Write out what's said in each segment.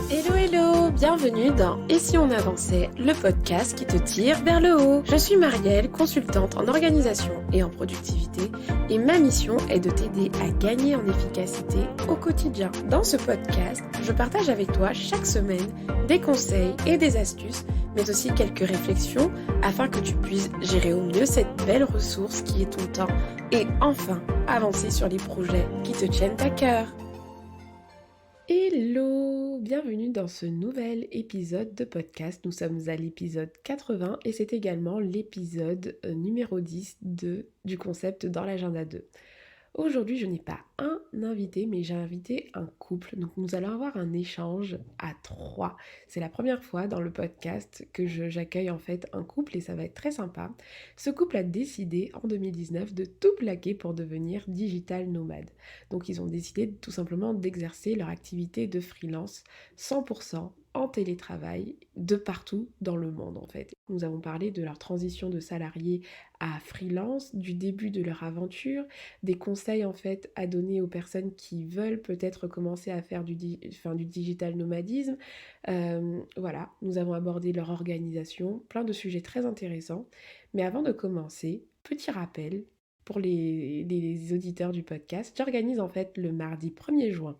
Hello hello, bienvenue dans Et si on avançait, le podcast qui te tire vers le haut. Je suis Marielle, consultante en organisation et en productivité, et ma mission est de t'aider à gagner en efficacité au quotidien. Dans ce podcast, je partage avec toi chaque semaine des conseils et des astuces, mais aussi quelques réflexions afin que tu puisses gérer au mieux cette belle ressource qui est ton temps et enfin avancer sur les projets qui te tiennent à cœur. Hello, bienvenue dans ce nouvel épisode de podcast. Nous sommes à l'épisode 80 et c'est également l'épisode numéro 10 du concept dans l'agenda 2. Aujourd'hui, je n'ai pas un invité, mais j'ai invité un couple. Donc, nous allons avoir un échange à trois. C'est la première fois dans le podcast que j'accueille en fait un couple et ça va être très sympa. Ce couple a décidé en 2019 de tout plaquer pour devenir digital nomade. Donc, ils ont décidé tout simplement d'exercer leur activité de freelance 100% en télétravail de partout dans le monde en fait. Nous avons parlé de leur transition de salarié à freelance, du début de leur aventure, des conseils en fait à donner aux personnes qui veulent peut-être commencer à faire du digital nomadisme. Voilà, nous avons abordé leur organisation, plein de sujets très intéressants. Mais avant de commencer, petit rappel pour les auditeurs du podcast, j'organise en fait le mardi 1er juin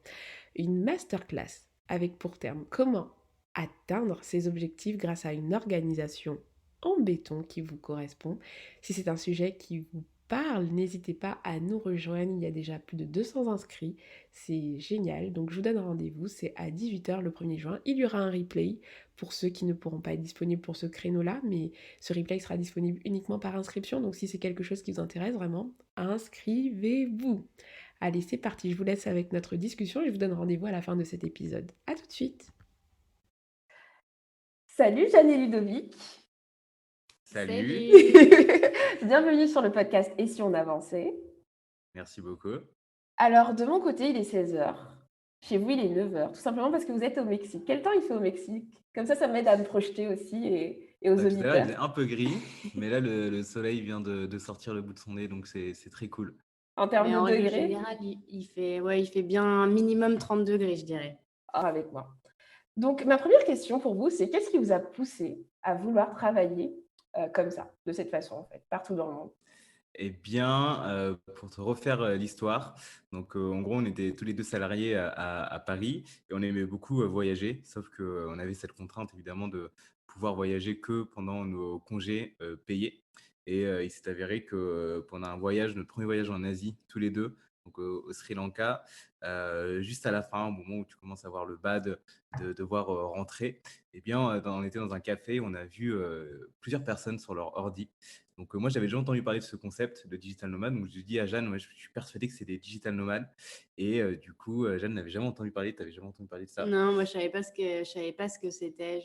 une masterclass avec pour terme comment atteindre ses objectifs grâce à une organisation en béton qui vous correspond. Si c'est un sujet qui vous parle, n'hésitez pas à nous rejoindre. Il y a déjà plus de 200 inscrits. C'est génial. Donc je vous donne rendez-vous. C'est à 18h le 1er juin. Il y aura un replay pour ceux qui ne pourront pas être disponibles pour ce créneau-là. Mais ce replay sera disponible uniquement par inscription. Donc si c'est quelque chose qui vous intéresse vraiment, inscrivez-vous. Allez, c'est parti. Je vous laisse avec notre discussion et je vous donne rendez-vous à la fin de cet épisode. À tout de suite. Salut Jeanne et Ludovic. Salut. Bienvenue sur le podcast Et si on avançait. Merci beaucoup. Alors, de mon côté, il est 16h. Chez vous, il est 9h. Tout simplement parce que vous êtes au Mexique. Quel temps il fait au Mexique? Comme ça m'aide à me projeter aussi et aux Tout à l'heure, il auditeurs. faisait un peu gris, mais là, le soleil vient de sortir le bout de son nez, donc c'est très cool. En termes Mais de en règle degrés, générale, il fait bien un minimum 30 degrés, je dirais. avec moi. Donc, ma première question pour vous, c'est qu'est-ce qui vous a poussé à vouloir travailler comme ça, de cette façon, en fait, partout dans le monde? Eh bien, pour te refaire l'histoire, donc en gros, on était tous les deux salariés à Paris et on aimait beaucoup voyager, sauf qu'on avait cette contrainte évidemment de pouvoir voyager que pendant nos congés payés. Et il s'est avéré que pendant un voyage, notre premier voyage en Asie, tous les deux, donc au Sri Lanka, juste à la fin, au moment où tu commences à voir le bad de devoir rentrer, eh bien, on était dans un café, on a vu plusieurs personnes sur leur ordi. Donc, moi, j'avais déjà entendu parler de ce concept de digital nomade. Donc, je dis à Jeanne, ouais, je suis persuadé que c'est des digital nomades. Et du coup, Jeanne n'avait jamais entendu parler. Tu n'avais jamais entendu parler de ça? Non, moi, je savais pas ce que c'était.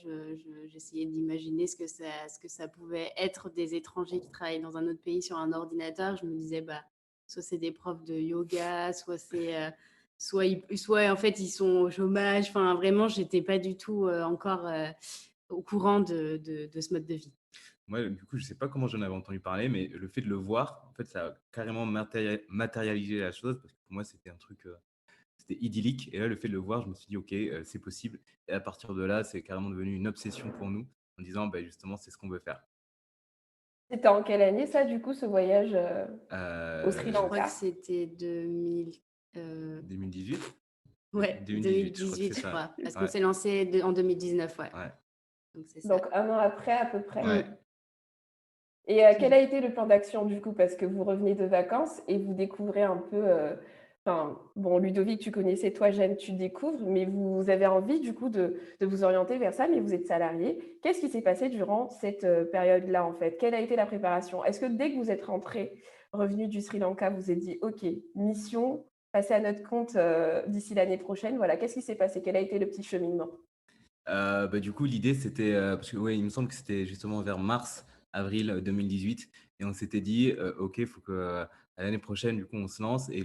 J'essayais d'imaginer ce que ça pouvait être des étrangers qui travaillent dans un autre pays sur un ordinateur. Je me disais, bah, soit c'est des profs de yoga, soit en fait, ils sont au chômage. Enfin, vraiment, j'étais pas du tout encore au courant de ce mode de vie. Moi, du coup, je ne sais pas comment j'en avais entendu parler, mais le fait de le voir, en fait, ça a carrément matérialisé la chose. Parce que pour moi, c'était un truc, c'était idyllique. Et là, le fait de le voir, je me suis dit, OK, c'est possible. Et à partir de là, c'est carrément devenu une obsession pour nous, en disant, bah, justement, c'est ce qu'on veut faire. C'était en quelle année, ça, du coup, ce voyage au Sri Je crois Lanka? que c'était 2018. Ouais, 2018, je crois que 2018, c'est je ça. crois. Parce qu'on Ouais, s'est lancé en 2019, ouais. ouais, Donc c'est ça. Donc, un an après, à peu près. ouais. Et quel a été le plan d'action, du coup? Parce que vous revenez de vacances et vous découvrez un peu... Enfin, bon, Ludovic, tu connaissais, toi, Jeanne, tu découvres, mais vous avez envie, du coup, de vous orienter vers ça, mais vous êtes salarié. Qu'est-ce qui s'est passé durant cette période-là, en fait? Quelle a été la préparation? Est-ce que dès que vous êtes revenu du Sri Lanka, vous vous êtes dit, OK, mission, passer à notre compte d'ici l'année prochaine, voilà, qu'est-ce qui s'est passé? Quel a été le petit cheminement? Bah, du coup, l'idée, c'était parce que ouais, il me semble que c'était justement vers mars, avril 2018, et on s'était dit, OK, il faut que à l'année prochaine, du coup, on se lance. Et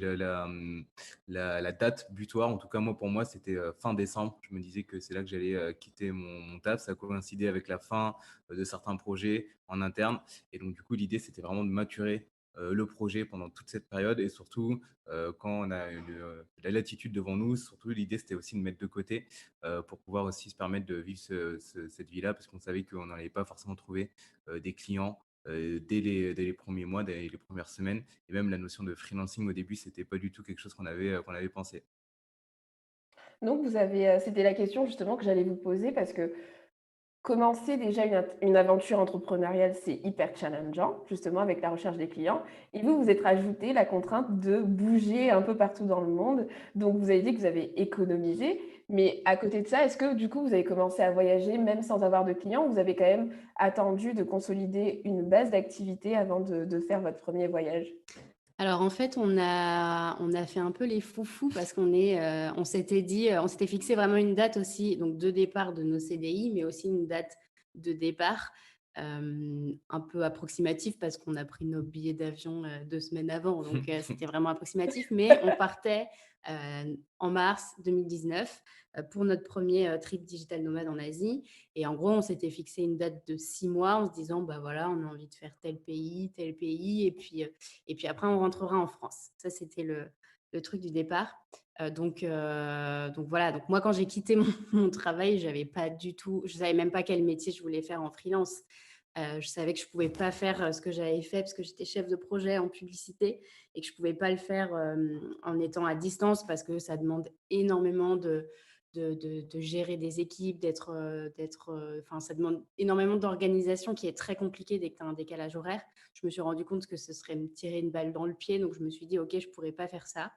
la date butoir, en tout cas, moi, pour moi, c'était fin décembre. Je me disais que c'est là que j'allais quitter mon taf. Ça coïncidait avec la fin de certains projets en interne. Et donc, du coup, l'idée, c'était vraiment de maturer le projet pendant toute cette période et surtout, quand on a la latitude devant nous, surtout l'idée c'était aussi de mettre de côté, pour pouvoir aussi se permettre de vivre cette vie-là parce qu'on savait qu'on n'allait pas forcément trouver, des clients, dès les premiers mois, dès les premières semaines et même la notion de freelancing au début, c'était pas du tout quelque chose qu'on avait pensé. Donc vous avez, c'était la question justement que j'allais vous poser parce que commencer déjà une aventure entrepreneuriale, c'est hyper challengeant, justement avec la recherche des clients et vous, vous êtes rajouté la contrainte de bouger un peu partout dans le monde. Donc vous avez dit que vous avez économisé, mais à côté de ça, est-ce que du coup, vous avez commencé à voyager même sans avoir de clients ou vous avez quand même attendu de consolider une base d'activité avant de faire votre premier voyage? Alors en fait, on a fait un peu les foufous parce on s'était dit, on s'était fixé vraiment une date aussi, donc de départ de nos CDI, mais aussi une date de départ, un peu approximative parce qu'on a pris nos billets d'avion, 2 semaines avant, donc c'était vraiment approximatif, mais on partait, en mars 2019, pour notre premier trip digital nomade en Asie et en gros, on s'était fixé une date de 6 mois en se disant: «Bah, voilà, on a envie de faire tel pays et puis après on rentrera en France». Ça, c'était le truc du départ. Donc voilà, donc moi quand j'ai quitté mon mon travail, j'avais pas du tout je savais même pas quel métier je voulais faire en freelance. Je savais que je pouvais pas faire, ce que j'avais fait parce que j'étais chef de projet en publicité et que je pouvais pas le faire, en étant à distance parce que ça demande énormément de gérer des équipes, enfin ça demande énormément d'organisation qui est très compliqué dès que tu as un décalage horaire. Je me suis rendu compte que ce serait me tirer une balle dans le pied, donc je me suis dit: «OK, je pourrais pas faire ça».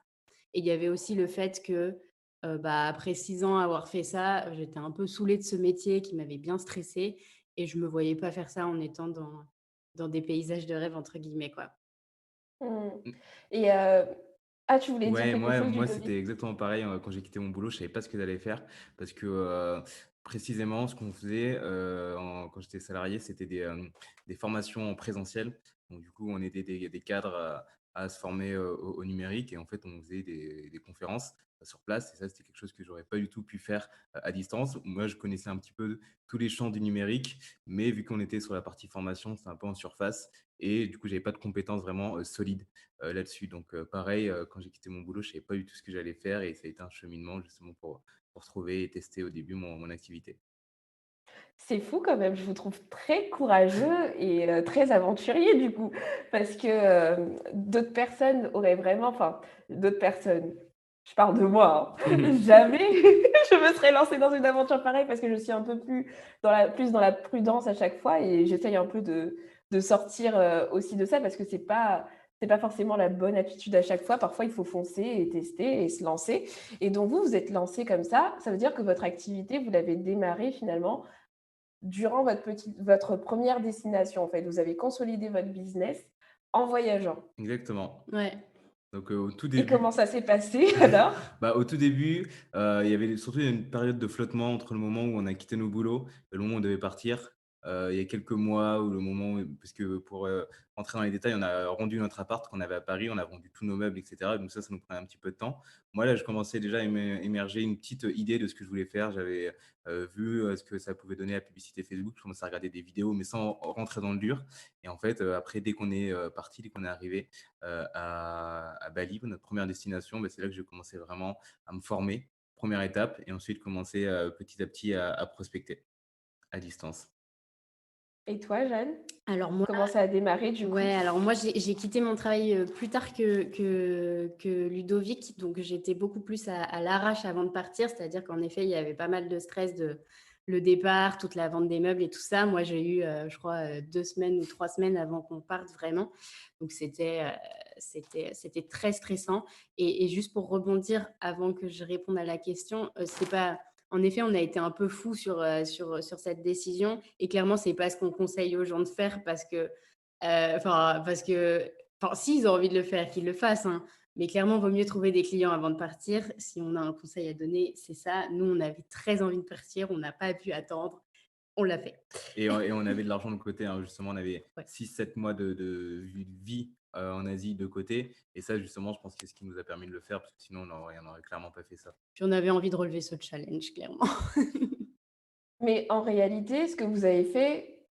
Et il y avait aussi le fait que, bah, après 6 ans à avoir fait ça, j'étais un peu saoulée de ce métier qui m'avait bien stressée et je me voyais pas faire ça en étant dans des «paysages de rêve» entre guillemets, quoi. Mmh. Mmh. Et ah, tu voulais dire Ouais, quelque chose, moi, Ludovic? c'était exactement pareil, quand j'ai quitté mon boulot, je savais pas ce que j'allais faire parce que, précisément, ce qu'on faisait, quand j'étais salarié, c'était des formations en présentiel. Donc du coup, on aidait des cadres à se former, au numérique et en fait, on faisait des conférences, sur place et ça, c'était quelque chose que j'aurais pas du tout pu faire, à distance. Moi, je connaissais un petit peu tous les champs du numérique, mais vu qu'on était sur la partie formation, c'était un peu en surface et du coup, j'avais pas de compétences vraiment, solides là-dessus. Donc, pareil, quand j'ai quitté mon boulot, je savais pas du tout ce que j'allais faire et ça a été un cheminement justement pour trouver et tester au début mon activité. C'est fou quand même, je vous trouve très courageux et très aventurier du coup. Parce que, d'autres personnes auraient vraiment d'autres personnes, je parle de moi, hein, jamais je me serais lancée dans une aventure pareille parce que je suis un peu plus dans la prudence à chaque fois et j'essaye un peu de sortir, aussi de ça parce que c'est pas forcément la bonne attitude à chaque fois. Parfois, il faut foncer et tester et se lancer et donc vous, vous êtes lancé comme ça veut dire que votre activité, vous l'avez démarrée finalement durant votre première destination, en fait, vous avez consolidé votre business en voyageant Exactement. Ouais. Donc, au tout et comment début ça s'est passé alors? bah, au tout début, il y avait surtout une période de flottement entre le moment où on a quitté nos boulots et le moment où on devait partir. Il y a quelques mois où le moment où parce que pour, rentrer dans les détails, on a rendu notre appart qu'on avait à Paris, on a vendu tous nos meubles et cetera, donc ça nous prenait un petit peu de temps. Moi, là, je commençais déjà à émerger une petite, idée de ce que je voulais faire. J'avais, vu, ce que ça pouvait donner la publicité Facebook. Je commençais à regarder des vidéos, mais sans rentrer dans le dur et en fait, après dès qu'on est, partis, dès qu'on est arrivé à Bali, notre première destination, bah, c'est là que j'ai commencé vraiment à me former, première étape et ensuite commencer, petit à petit à prospecter à distance. Et toi, Jeanne? Alors moi Comment ça a démarré du coup? Ouais, alors moi j'ai quitté mon travail, plus tard que Ludovic, donc j'étais beaucoup plus à l'arrache avant de partir. C'est-à-dire qu'en effet, il y avait pas mal de stress de le départ, toute la vente des meubles et tout ça. Moi, j'ai eu, je crois, 2 semaines ou 3 semaines avant qu'on parte vraiment. Donc c'était très stressant et juste pour rebondir avant que je réponde à la question, c'est pas en effet, on a été un peu fou sur cette décision et clairement, c'est pas ce qu'on conseille aux gens de faire parce que s'ils ont envie de le faire, qu'ils le fassent, hein, mais clairement, vaut mieux trouver des clients avant de partir. Si on a un conseil à donner, c'est ça. Nous, on avait très envie de partir, on n'a pas pu attendre, on l'a fait. Et on avait de l'argent de côté, hein, justement, on avait Ouais. 6 7 mois de vie, en Asie de côté et ça, justement, je pense que c'est ce qui nous a permis de le faire parce que sinon on aurait clairement pas fait ça. Puis on avait envie de relever ce challenge, clairement. Mais en réalité, ce que vous avez fait,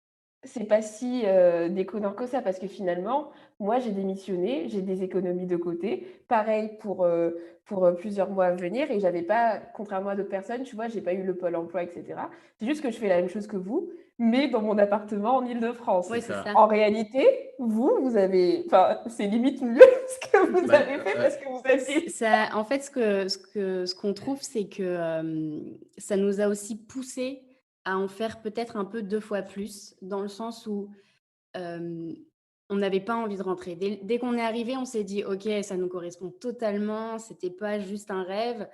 c'est pas si, déconnant que ça parce que finalement, moi, j'ai démissionné, j'ai des économies de côté. Pareil pour, plusieurs mois à venir et j'avais pas contrairement à d'autres personnes, tu vois, j'ai pas eu le pôle emploi et cetera. C'est juste que je fais la même chose que vous, mais dans mon appartement en Île-de-France. C'est Oui, c'est ça. ça. En réalité, vous avez enfin, c'est limite mieux ce que vous Bah, avez fait parce que vous aviez Ça, en fait, ce qu'on trouve, c'est que ça nous a aussi poussé à en faire peut-être un peu 2 fois plus, dans le sens où euh, on n'avait pas envie de rentrer. Dès qu'on est arrivé, on s'est dit, OK, ça nous correspond totalement, c'était pas juste un rêve.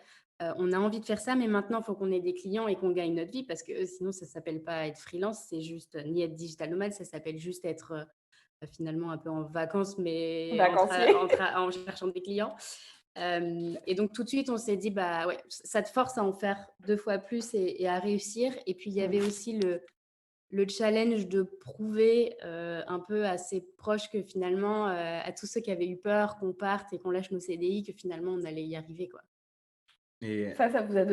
On a envie de faire ça, mais maintenant, il faut qu'on ait des clients et qu'on gagne notre vie parce que sinon, ça s'appelle pas être freelance, c'est juste ni être digital nomade, ça s'appelle juste être finalement un peu en vacances, mais vacancier. en cherchant des clients. Et donc tout de suite, on s'est dit, bah ouais, ça te force à en faire 2 fois plus et à réussir. Et puis il y avait Mmh. aussi le challenge de prouver un peu à ses proches que finalement, à tous ceux qui avaient eu peur qu'on parte et qu'on lâche nos CDI, que finalement on allait y arriver, quoi. et Ça vous a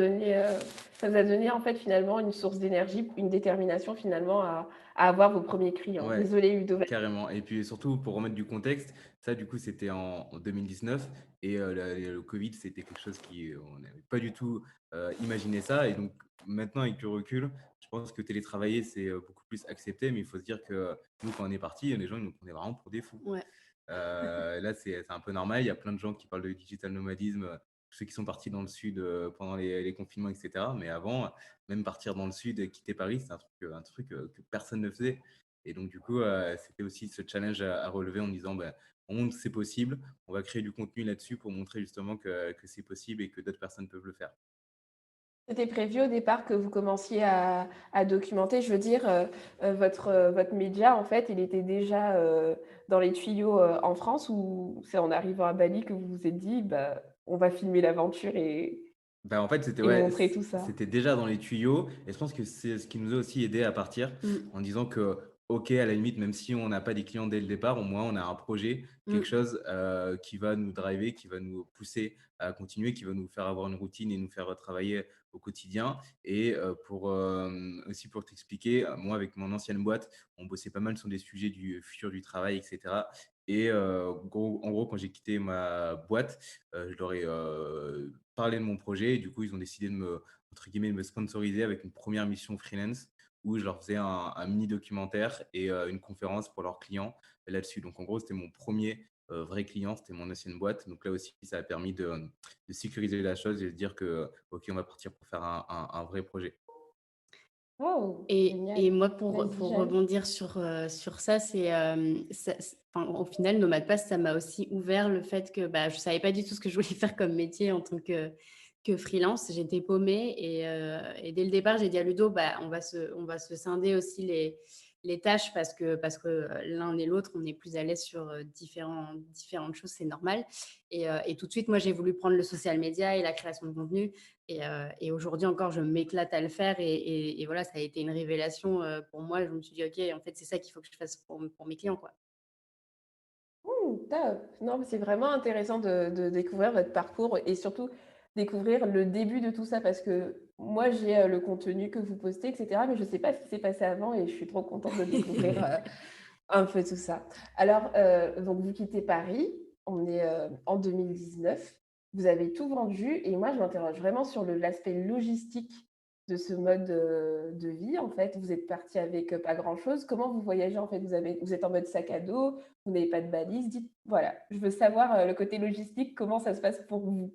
donné en fait finalement une source d'énergie, une détermination finalement à avoir vos premiers clients. ouais, Désolée Ludo, vas carrément. Et puis surtout, pour remettre du contexte, ça, du coup, c'était en 2019 et le Covid, c'était quelque chose on n'avait pas du tout imaginé ça. Et donc, maintenant, avec du recul, je pense que télétravailler, c'est beaucoup plus accepté. Mais il faut se dire que nous, quand on est parti, les gens, ils nous prenaient vraiment pour des fous. Ouais. Là, c'est un peu normal. Il y a plein de gens qui parlent de digital nomadisme, ceux qui sont partis dans le sud pendant les confinements, etc. Mais avant, même partir dans le sud et quitter Paris, c'est un truc que personne ne faisait. Et donc, du coup, c'était aussi ce challenge à relever en disant, bah, on montre que c'est possible, on va créer du contenu là-dessus pour montrer justement que c'est possible et que d'autres personnes peuvent le faire. C'était prévu au départ que vous commenciez à documenter? Je veux dire, votre média en fait, il était déjà, dans les tuyaux, en France ou c'est en arrivant à Bali que vous vous êtes dit: «Bah, on va filmer l'aventure Bah, en fait, c'était et ouais, montrer tout ça»? c'était déjà dans les tuyaux et je pense que c'est ce qui nous a aussi aidé à partir Mm. en disant que, OK, à la limite, même si on n'a pas des clients dès le départ, au moins on a un projet, quelque Mm. chose, qui va nous driver, qui va nous pousser à continuer, qui va nous faire avoir une routine et nous faire, travailler au quotidien et aussi pour t'expliquer, moi avec mon ancienne boîte, on bossait pas mal sur des sujets du futur du travail et cetera et en gros, quand j'ai quitté ma boîte, je leur ai, parlé de mon projet et du coup, ils ont décidé de entre guillemets, de me sponsoriser avec une première mission freelance où je leur faisais un mini documentaire et une conférence pour leurs clients là-dessus. Donc en gros, c'était mon premier vrai client, c'était mon ancienne boîte. Donc là aussi, ça a permis de sécuriser la chose et de dire que, OK, on va partir pour faire un vrai projet. Oh! Et Génial. moi, Vas-y, pour Jeanne. rebondir sur ça, enfin, au final, Nomade Pass, ça m'a aussi ouvert le fait que bah, je ne savais pas du tout ce que je voulais faire comme métier en tant que freelance. J'étais paumée et dès le départ, j'ai dit à Ludo, bah, on va se scinder aussi les tâches parce que l'un et l'autre, on est plus à l'aise sur différentes choses, c'est normal. Et tout de suite, moi, j'ai voulu prendre le social media et la création de contenu. Et aujourd'hui encore, je m'éclate à le faire. Et voilà, ça a été une révélation pour moi. Je me suis dit, OK, en fait, c'est ça qu'il faut que je fasse pour mes clients, quoi. Top! Non, mais c'est vraiment intéressant de découvrir votre parcours et surtout découvrir le début de tout ça parce que moi, j'ai, le contenu que vous postez et cetera, mais je ne sais pas ce qui s'est passé avant et je suis trop contente de découvrir, un peu tout ça. Alors, donc vous quittez Paris, on est, en 2019. Vous avez tout vendu et moi je m'interroge vraiment sur l'aspect logistique de ce mode, de vie en fait. Vous êtes parti avec, pas grand-chose. Comment vous voyagez en fait? Vous êtes en mode sac à dos, vous n'avez pas de balise. Voilà, je veux savoir, le côté logistique, comment ça se passe pour vous?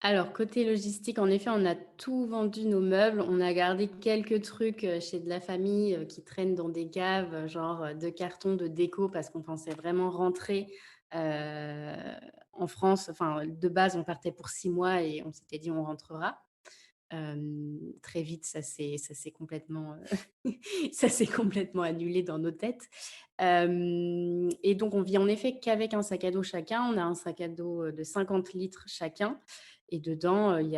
Alors, côté logistique, en effet, on a tout vendu nos meubles. On a gardé quelques trucs chez de la famille qui traînent dans des caves, genre de cartons de déco, parce qu'on pensait vraiment rentrer euh, en France. Enfin, de base, on partait pour 6 mois et on s'était dit on rentrera. Très vite, ça s'est complètement, ça s'est complètement annulé dans nos têtes. Et donc, on vit en effet qu'avec un sac à dos chacun. On a un sac à dos de 50 litres chacun. Et dedans, il y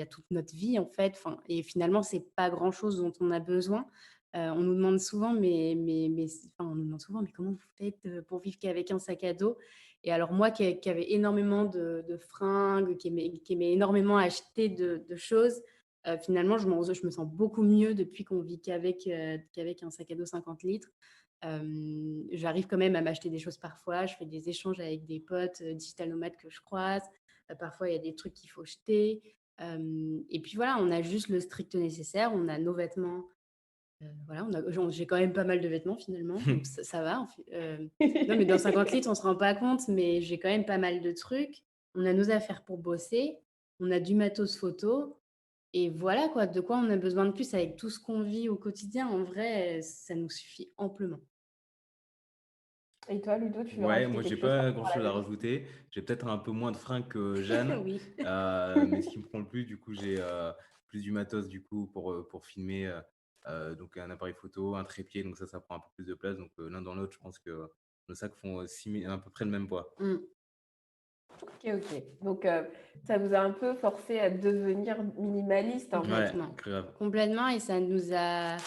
a toute notre vie, en fait. Enfin, et finalement, c'est pas grand-chose dont on a besoin. On nous demande souvent, enfin, on nous demande souvent, mais comment vous faites pour vivre qu'avec un sac à dos? Et alors moi qui avait énormément de fringues, qui aimait énormément acheter de choses, Finalement, je me sens beaucoup mieux depuis qu'on vit qu'avec un sac à dos 50 litres. J'arrive quand même à m'acheter des choses parfois. Je fais des échanges avec des potes, digital nomades que je croise. Parfois, il y a des trucs qu'il faut jeter. Et puis voilà, on a juste le strict nécessaire. On a nos vêtements, voilà, j'ai quand même pas mal de vêtements finalement, donc ça va. Non, mais dans 50 litres, on se rend pas compte, mais j'ai quand même pas mal de trucs. On a nos affaires pour bosser, on a du matos photo et voilà quoi, de quoi on a besoin de plus avec tout ce qu'on vit au quotidien. En vrai, ça nous suffit amplement. Et toi, Ludo, tu veux Ouais, rajouter moi j'ai quelque chose par pas rapport à grand-chose Mmh. à la veste? rajouter. J'ai peut-être un peu moins de fringues que Jeanne, Oui. mais ce qui me prend le plus, du coup, j'ai plus du matos du coup pour filmer, donc un appareil photo, un trépied, donc ça prend un peu plus de place. Donc l'un dans l'autre, je pense que nos sacs font à peu près le même poids. Mmh. OK, OK. Donc, ça vous a un peu forcé à devenir minimaliste, en fait? Ouais, Complètement. grave. Complètement et ça nous a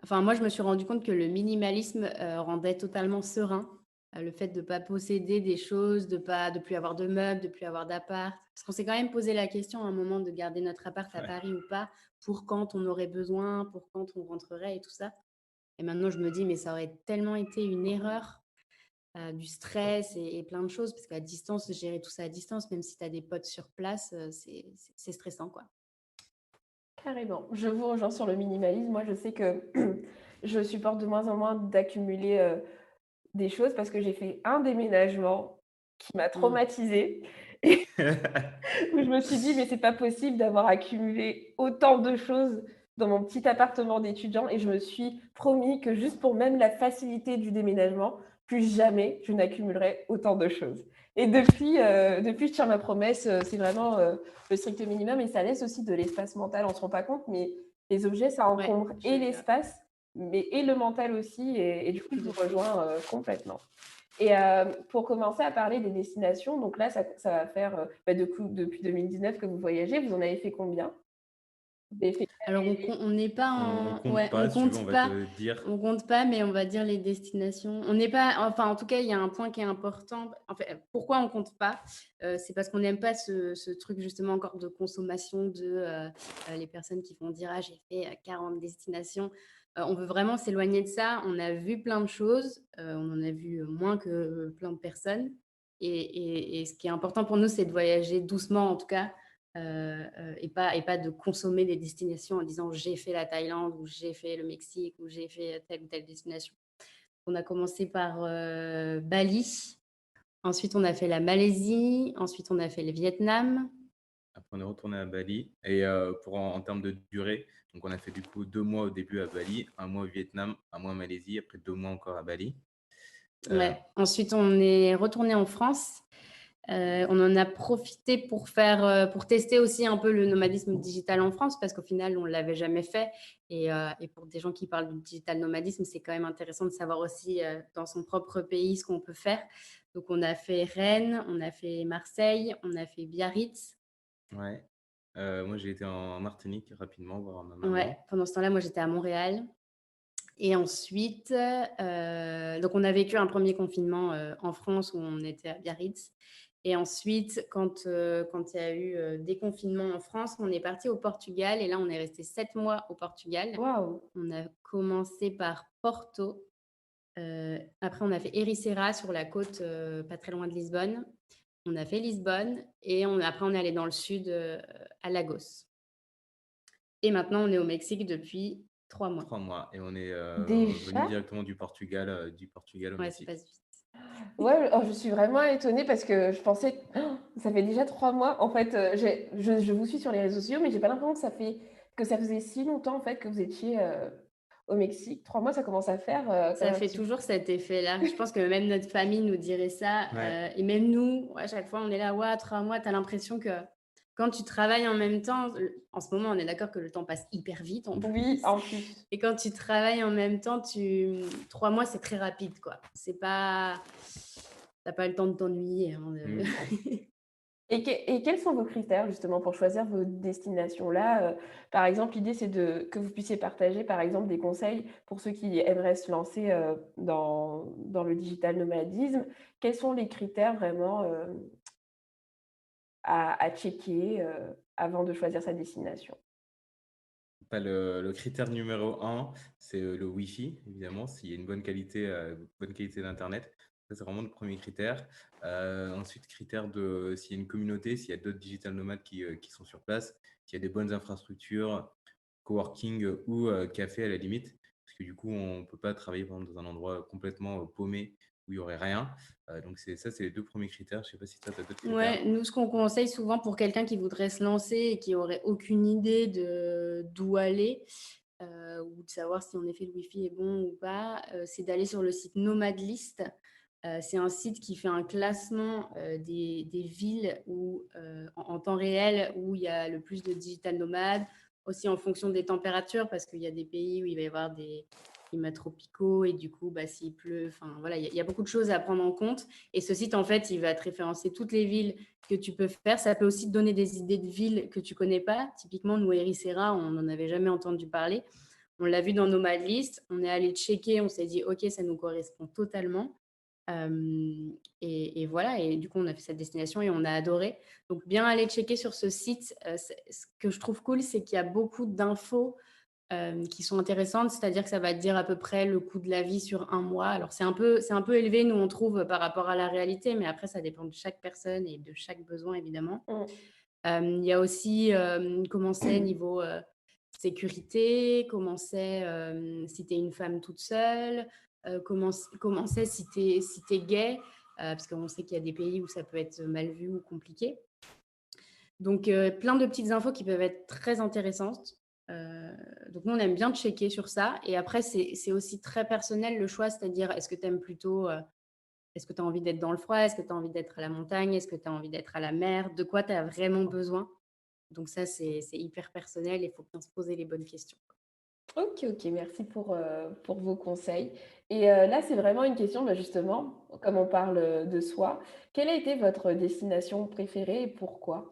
enfin moi je me suis rendu compte que le minimalisme, rendait totalement serein. Le fait de pas posséder des choses, de plus avoir de meubles, de plus avoir d'appart. Parce qu'on s'est quand même posé la question à un moment de garder notre appart à Ouais. Paris ou pas, pour quand on aurait besoin, pour quand on rentrerait et tout ça. Et maintenant je me dis: «Mais ça aurait tellement été une erreur». Du stress et plein de choses, parce qu'à distance, gérer tout ça à distance, même si tu as des potes sur place, c'est stressant, quoi. Carrément. Je vous rejoins sur le minimalisme. Moi, je sais que je supporte de moins en moins d'accumuler, des choses parce que j'ai fait un déménagement qui m'a Mmh. traumatisée et où je me suis dit: «Mais c'est pas possible d'avoir accumulé autant de choses dans mon petit appartement d'étudiant» et je me suis promis que juste pour même la facilité du déménagement, plus jamais je n'accumulerai autant de choses et depuis je tiens ma promesse, c'est vraiment, le strict minimum et ça laisse aussi de l'espace mental. On se rend pas compte, mais les objets, ça Ouais, encombre je et suis d'accord. l'espace, mais et le mental aussi et du coup, je Tout vous à fait. rejoins, complètement. Et pour commencer à parler des destinations, donc là, ça va faire, bah, du coup, depuis 2019 que vous voyagez. Vous en avez fait combien? Vous avez fait Alors on n'est pas On en compte ouais, pas, si tu veux, on va te dire. on compte pas, mais on va dire les destinations. On n'est pas enfin, en tout cas, il y a un point qui est important. En fait, pourquoi on compte pas? C'est parce qu'on n'aime pas ce truc justement encore de consommation les personnes qui vont dire: «Ah, j'ai fait, 40 destinations». On veut vraiment s'éloigner de ça. On a vu plein de choses, on en a vu, moins que, plein de personnes et ce qui est important pour nous, c'est de voyager doucement en tout cas. Et pas de consommer des destinations en disant: «J'ai fait la Thaïlande» ou «J'ai fait le Mexique» ou «J'ai fait telle ou telle destination». On a commencé par, Bali, ensuite on a fait la Malaisie, ensuite on a fait le Vietnam. Après, on est retourné à Bali et pour en termes de durée, donc on a fait du coup 2 mois au début à Bali, 1 mois au Vietnam, 1 mois en Malaisie, après 2 mois encore à Bali. Heu, Ouais. Ensuite on est retourné en France. On en a profité pour tester aussi un peu le nomadisme digital en France parce qu'au final, on ne l'avait jamais fait et pour des gens qui parlent du digital nomadisme, c'est quand même intéressant de savoir aussi, dans son propre pays ce qu'on peut faire. Donc on a fait Rennes, on a fait Marseille, on a fait Biarritz. ouais, moi j'ai été en Martinique rapidement voir ma Ouais, maman. pendant ce temps-là, moi, j'étais à Montréal et ensuite, donc on a vécu un premier confinement, en France où on était à Biarritz et ensuite quand il y a eu, déconfinement en France, on est parti au Portugal et là, on est resté 7 mois au Portugal. waouh! On a commencé par Porto, après on a fait Ericeira sur la côte, pas très loin de Lisbonne. On a fait Lisbonne et après on est allé dans le sud, à Lagos et maintenant on est au Mexique depuis 3 mois. 3 mois et on est, revenu Déjà? directement du Portugal au Ouais, ça Mexique. passe vite. Ouais, oh, je suis vraiment étonnée parce que je pensais ça fait déjà 3 mois. En fait, je vous suis sur les réseaux sociaux, mais j'ai pas l'impression que ça faisait si longtemps, en fait, que vous étiez, au Mexique. 3 mois, ça commence à faire, quand Ça même un fait petit toujours cet effet-là. Je pense que même notre famille nous dirait ça, Ouais. et même nous, à chaque fois, on est là: «Ouais, 3 mois», tu as l'impression que quand tu travailles en même temps, en ce moment, on est d'accord que le temps passe hyper vite en oui, plus en plus. et quand tu travailles en même temps, 3 mois, c'est très rapide, quoi. C'est pas tu pas le temps de t'ennuyer, hein, Mmh. Et quels sont vos critères justement pour choisir vos destinations là, par exemple, l'idée c'est que vous puissiez partager par exemple des conseils pour ceux qui aimeraient se lancer, dans le digital nomadisme. Quels sont les critères vraiment, à checker, avant de choisir sa destination? Pas le critère numéro un, c'est le Wi-Fi, évidemment, s'il y a une bonne qualité d'Internet. Ça, c'est vraiment le premier critère. Ensuite, critère de s'il y a une communauté, s'il y a d'autres digital nomades qui sont sur place, s'il y a des bonnes infrastructures, coworking ou café à la limite. Parce que du coup, on ne peut pas travailler par exemple, dans un endroit complètement paumé où il n'y aurait rien. Donc, c'est les deux premiers critères. Je ne sais pas si toi, tu as d'autres critères. Ouais, nous, ce qu'on conseille souvent pour quelqu'un qui voudrait se lancer et qui aurait aucune idée de d'où aller, ou de savoir si en effet le Wi-Fi est bon ou pas, c'est d'aller sur le site Nomadlist. C'est un site qui fait un classement, des villes où, en temps réel, où il y a le plus de digital nomades, aussi en fonction des températures, parce qu'il y a des pays où il va y avoir des climats tropicaux et du coup, bah, s'il pleut, enfin voilà, il y a beaucoup de choses à prendre en compte. Et ce site, en fait, il va te référencer toutes les villes que tu peux faire. Ça peut aussi te donner des idées de villes que tu connais pas. Typiquement, nous, Ericeira, on n'en avait jamais entendu parler. On l'a vu dans Nomad List. On est allé checker. On s'est dit, OK, ça nous correspond totalement. Et voilà. Et du coup, on a fait cette destination et on a adoré. Donc, bien aller checker sur ce site. Ce que je trouve cool, c'est qu'il y a beaucoup d'infos qui sont intéressantes, c'est-à-dire que ça va te dire à peu près le coût de la vie sur un mois. Alors c'est un peu élevé, nous on trouve par rapport à la réalité, mais après ça dépend de chaque personne et de chaque besoin évidemment. Mm. Il y a aussi comment c'est niveau sécurité, comment c'est si tu es une femme toute seule, comment c'est si t'es gay, parce qu'on sait qu'il y a des pays où ça peut être mal vu ou compliqué. Donc, plein de petites infos qui peuvent être très intéressantes. Heu, donc nous, on aime bien checker sur ça et après c'est aussi très personnel le choix, c'est-à-dire est-ce que tu aimes plutôt, est-ce que tu as envie d'être dans le froid? Est-ce que tu as envie d'être à la montagne? Est-ce que tu as envie d'être à la mer? De quoi tu as vraiment besoin? Donc ça, c'est hyper personnel et il faut bien se poser les bonnes questions. Ok, ok, merci pour vos conseils. Et là, c'est vraiment une question, bah, justement, comme on parle de soi, quelle a été votre destination préférée et pourquoi?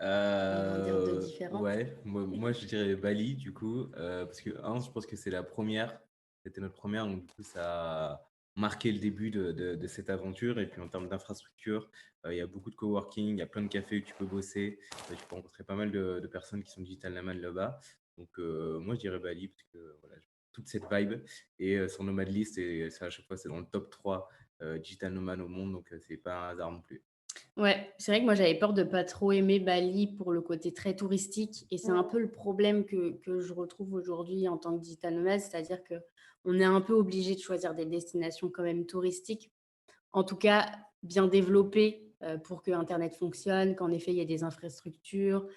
On va en dire 2 différentes. Ouais, moi je dirais Bali du coup, parce que je pense que c'est la première, c'était notre première, donc du coup ça a marqué le début de cette aventure. Et puis en termes d'infrastructure, il y a beaucoup de coworking, il y a plein de cafés où tu peux bosser, tu peux rencontrer pas mal de personnes qui sont digital nomades là-bas. Donc moi je dirais Bali parce que voilà, toute cette vibe. Et sur Nomad List, et ça à chaque fois c'est dans le top 3 digital nomades au monde, donc c'est pas un hasard non plus. Ouais, c'est vrai que moi j'avais peur de pas trop aimer Bali pour le côté très touristique et c'est un Mm. peu le problème que je retrouve aujourd'hui en tant que digital nomade, c'est-à-dire que on est un peu obligé de choisir des destinations quand même touristiques, en tout cas bien développées pour que Internet fonctionne, qu'en effet il y ait des infrastructures,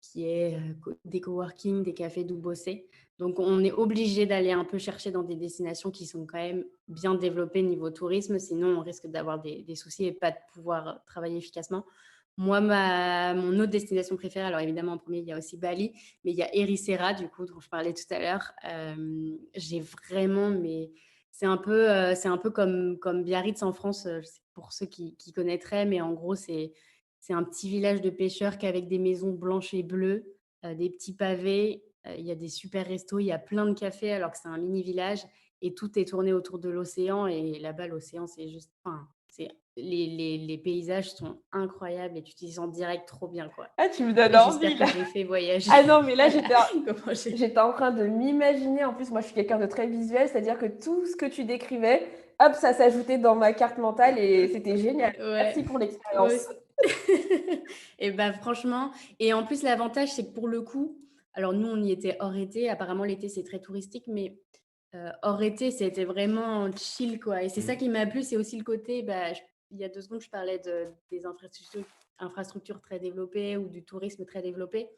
qu'il y ait des coworking, des cafés d'où bosser. Donc on est obligé d'aller un peu chercher dans des destinations qui sont quand même bien développées niveau tourisme, sinon on risque d'avoir des soucis et pas de pouvoir travailler efficacement. Moi, mon autre destination préférée, alors évidemment en premier il y a aussi Bali, mais il y a Ericeira du coup dont je parlais tout à l'heure. J'ai vraiment, mais c'est un peu comme Biarritz en France, pour ceux qui connaîtraient, mais en gros c'est un petit village de pêcheurs qu'avec des maisons blanches et bleues, des petits pavés, il y a des super restos, il y a plein de cafés alors que c'est un mini village et tout est tourné autour de l'océan et là-bas l'océan c'est juste enfin, c'est les paysages sont incroyables et tu t'y sens direct trop bien, quoi. Ah, tu me donnes Et j'espère envie, que là. j'ai fait voyager Ah non, mais là, voilà comment j'ai j'étais en train de m'imaginer. En plus, moi, je suis quelqu'un de très visuel, c'est-à-dire que tout ce que tu décrivais, hop, ça s'ajoutait dans ma carte mentale et c'était génial. Merci ouais, pour moi l'expérience. aussi. Et bah, franchement et en plus l'avantage c'est que pour le coup alors nous on y était hors été, apparemment l'été c'est très touristique mais hors été c'était vraiment chill quoi et c'est ça Mm. qui m'a plu, c'est aussi le côté, bah, il y a 2 secondes je parlais des infrastructures très développées ou du tourisme très développé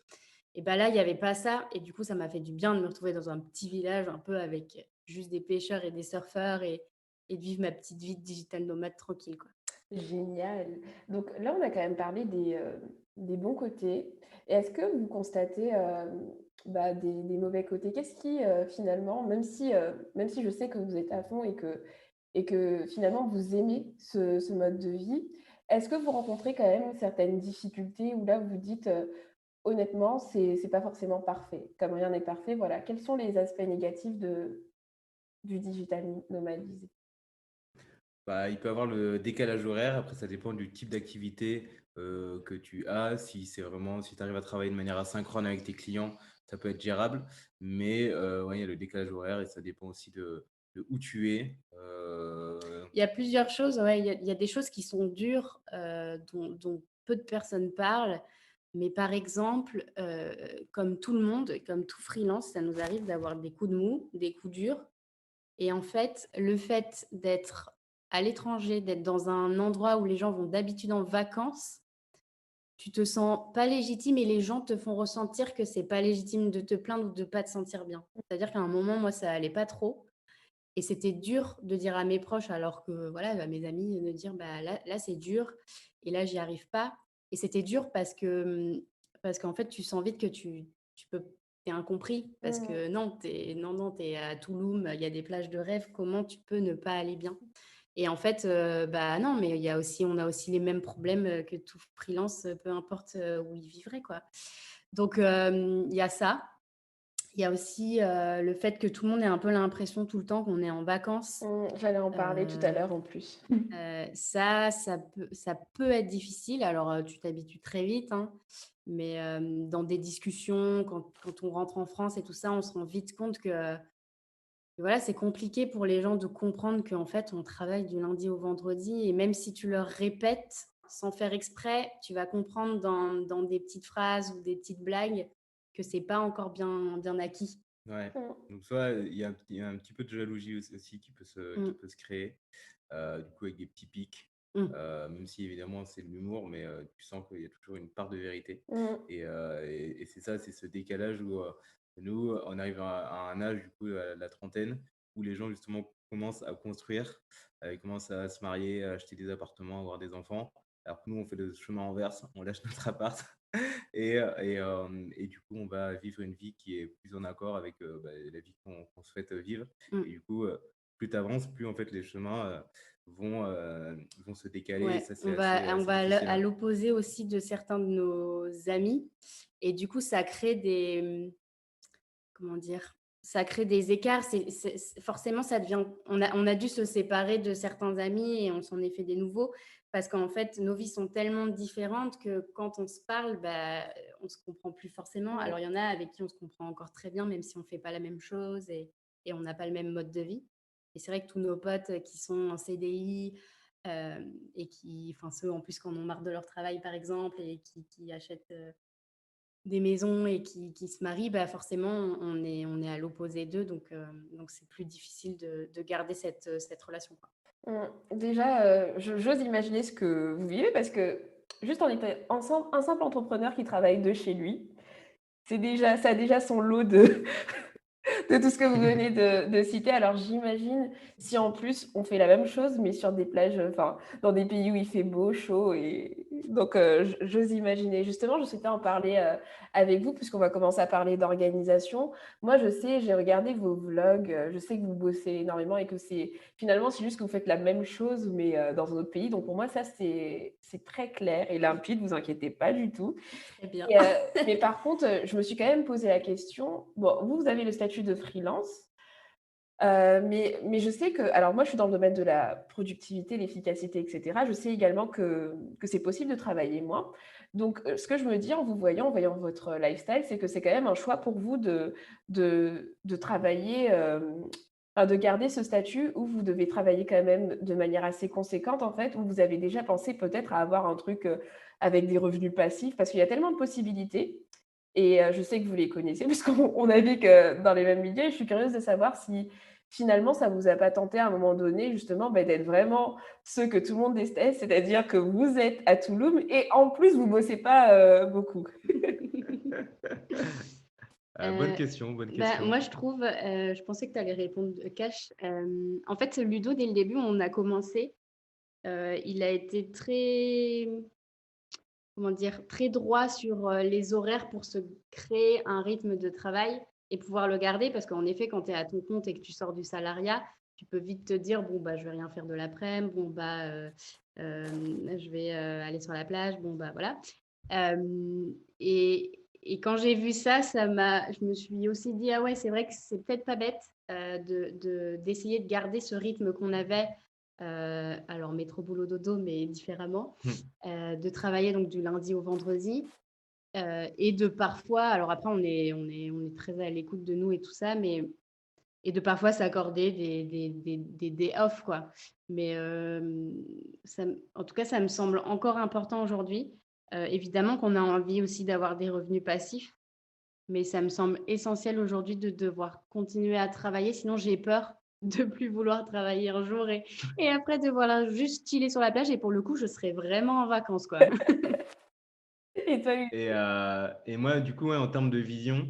et bah, là il y avait pas ça et du coup ça m'a fait du bien de me retrouver dans un petit village un peu avec juste des pêcheurs et des surfeurs et de vivre ma petite vie de digital nomade tranquille quoi. Génial. Donc là, on a quand même parlé des bons côtés. Et est-ce que vous constatez bah, des mauvais côtés? Qu'est-ce qui, finalement, même si je sais que vous êtes à fond et que finalement vous aimez ce mode de vie, est-ce que vous rencontrez quand même certaines difficultés où là, vous dites, honnêtement, c'est pas forcément parfait. Comme rien n'est parfait, voilà. Quels sont les aspects négatifs du digital nomadisé? Bah, il peut avoir le décalage horaire. Après, ça dépend du type d'activité que tu as. Si c'est vraiment, si tu arrives à travailler de manière asynchrone avec tes clients, ça peut être gérable. Mais ouais, il y a le décalage horaire et ça dépend aussi de où tu es. Il y a plusieurs choses, ouais, il y a des choses qui sont dures, dont peu de personnes parlent. Mais par exemple, comme tout le monde, comme tout freelance, ça nous arrive d'avoir des coups de mou, des coups durs. Et en fait, le fait d'être à l'étranger, d'être dans un endroit où les gens vont d'habitude en vacances, tu te sens pas légitime et les gens te font ressentir que c'est pas légitime de te plaindre ou de pas te sentir bien. C'est-à-dire qu'à un moment, moi, ça allait pas trop et c'était dur de dire à mes proches alors que voilà, à mes amis, de dire: «Bah, là, c'est dur et là, j'y arrive pas» et c'était dur parce qu'en fait, tu sens vite que tu peux tu incompris parce Mmh. que non, tu es à Touloum, il y a des plages de rêve, comment tu peux ne pas aller bien? Et en fait, bah, non, mais on a aussi les mêmes problèmes, que tout freelance, peu importe, où il vivrait, quoi. Donc il y a ça. Il y a aussi, le fait que tout le monde ait un peu l'impression tout le temps qu'on est en vacances. J'allais en parler tout à Heu l'heure en plus. ça peut être difficile. Alors, tu t'habitues très vite, hein, mais dans des discussions, quand on rentre en France et tout ça, on se rend vite compte que voilà, c'est compliqué pour les gens de comprendre qu'en fait, on travaille du lundi au vendredi et même si tu leur répètes sans faire exprès, tu vas comprendre dans des petites phrases ou des petites blagues que c'est pas encore bien acquis. Ouais. Mmh. Donc soit il y a un petit peu de jalousie aussi qui Mmh. peut se créer, du coup avec des petits pics, Mmh. même si évidemment c'est de l'humour, mais tu sens qu'il y a toujours une part de vérité Mmh. et c'est ça, c'est ce décalage où, nous, on arrive à un âge du coup, la trentaine, où les gens justement commencent à construire, ils commencent à se marier, à acheter des appartements, avoir des enfants. Alors que nous, on fait le chemin inverse, on lâche notre appart et du coup, on va vivre une vie qui est plus en accord avec, bah, la vie qu'on souhaite vivre et Mmh. du coup, plus tu avances, plus en fait les chemins, vont se décaler et Ouais, ça, on c'est va assez à difficile, à ouais. l'opposé aussi de certains de nos amis et du coup, ça crée comment dire? Ça crée des écarts. Forcément, ça devient on a dû se séparer de certains amis et on s'en est fait des nouveaux parce qu'en fait, nos vies sont tellement différentes que quand on se parle, bah, on se comprend plus forcément. Mmh. Alors, il y en a avec qui on se comprend encore très bien, même si on fait pas la même chose et on n'a pas le même mode de vie. Et c'est vrai que tous nos potes, qui sont en CDI, et qui enfin, ceux en plus qui en ont marre de leur travail, par exemple, et qui achètent, des maisons et qui se marient, bah, forcément, on est à l'opposé d'eux, donc c'est plus difficile de garder cette relation, quoi. Déjà, j'ose imaginer ce que vous vivez parce que juste en étant ensemble un simple entrepreneur qui travaille de chez lui, c'est déjà ça a déjà son lot de de tout ce que vous venez de citer. Alors j'imagine si en plus on fait la même chose, mais sur des plages, enfin, dans des pays où il fait beau, chaud et donc j'ose imaginer. Justement, je souhaitais en parler, avec vous puisqu'on va commencer à parler d'organisation. Moi, je sais, j'ai regardé vos vlogs, je sais que vous bossez énormément et que c'est juste que vous faites la même chose, mais dans un autre pays. Donc pour moi, ça, c'est très clair et limpide, vous inquiétez pas du tout. Très bien. Et mais par contre, je me suis quand même posé la question, bon, vous avez le statut de freelance, mais je sais que alors moi, je suis dans le domaine de la productivité, l'efficacité et cetera. Je sais également que c'est possible de travailler moins. Donc ce que je me dis en voyant votre lifestyle, c'est que c'est quand même un choix pour vous de travailler, enfin de garder ce statut où vous devez travailler quand même de manière assez conséquente en fait, où vous avez déjà pensé peut-être à avoir un truc, avec des revenus passifs? Parce qu'il y a tellement de possibilités et je sais que vous les connaissez puisqu'on navigue, dans les mêmes milieux et je suis curieuse de savoir si finalement ça vous a pas tenté à un moment donné justement, d'être vraiment ceux que tout le monde déteste, c'est-à-dire que vous êtes à Touloum et en plus vous bossez pas, beaucoup? Bonne Heu, question, bonne bah, question. moi, je pensais que tu allais répondre, cash. En fait, Ludo, dès le début, on a commencé, il a été très, comment dire? Très droit sur, les horaires pour se créer un rythme de travail et pouvoir le garder parce qu'en effet, quand tu es à ton compte et que tu sors du salariat, tu peux vite te dire: «Bon, bah, je vais rien faire de l'après-midi, bon, bah, je vais, aller sur la plage, bon, bah, voilà». Et quand j'ai vu ça, je me suis aussi dit: «Ah ouais, c'est vrai que c'est peut-être pas bête, d'essayer de garder ce rythme qu'on avait alors métro boulot dodo, mais différemment, Mmh. de travailler donc du lundi au vendredi, et de parfois alors après on est très à l'écoute de nous et tout ça, mais et de parfois s'accorder des days off, quoi. Mais en tout cas, ça me semble encore important aujourd'hui. Évidemment qu'on a envie aussi d'avoir des revenus passifs, mais ça me semble essentiel aujourd'hui de devoir continuer à travailler, sinon j'ai peur de plus vouloir travailler un jour et après de voilà, juste chiller sur la plage et pour le coup, je serais vraiment en vacances, quoi. Et toi, Hugo? Et moi, du coup, ouais, en termes de vision,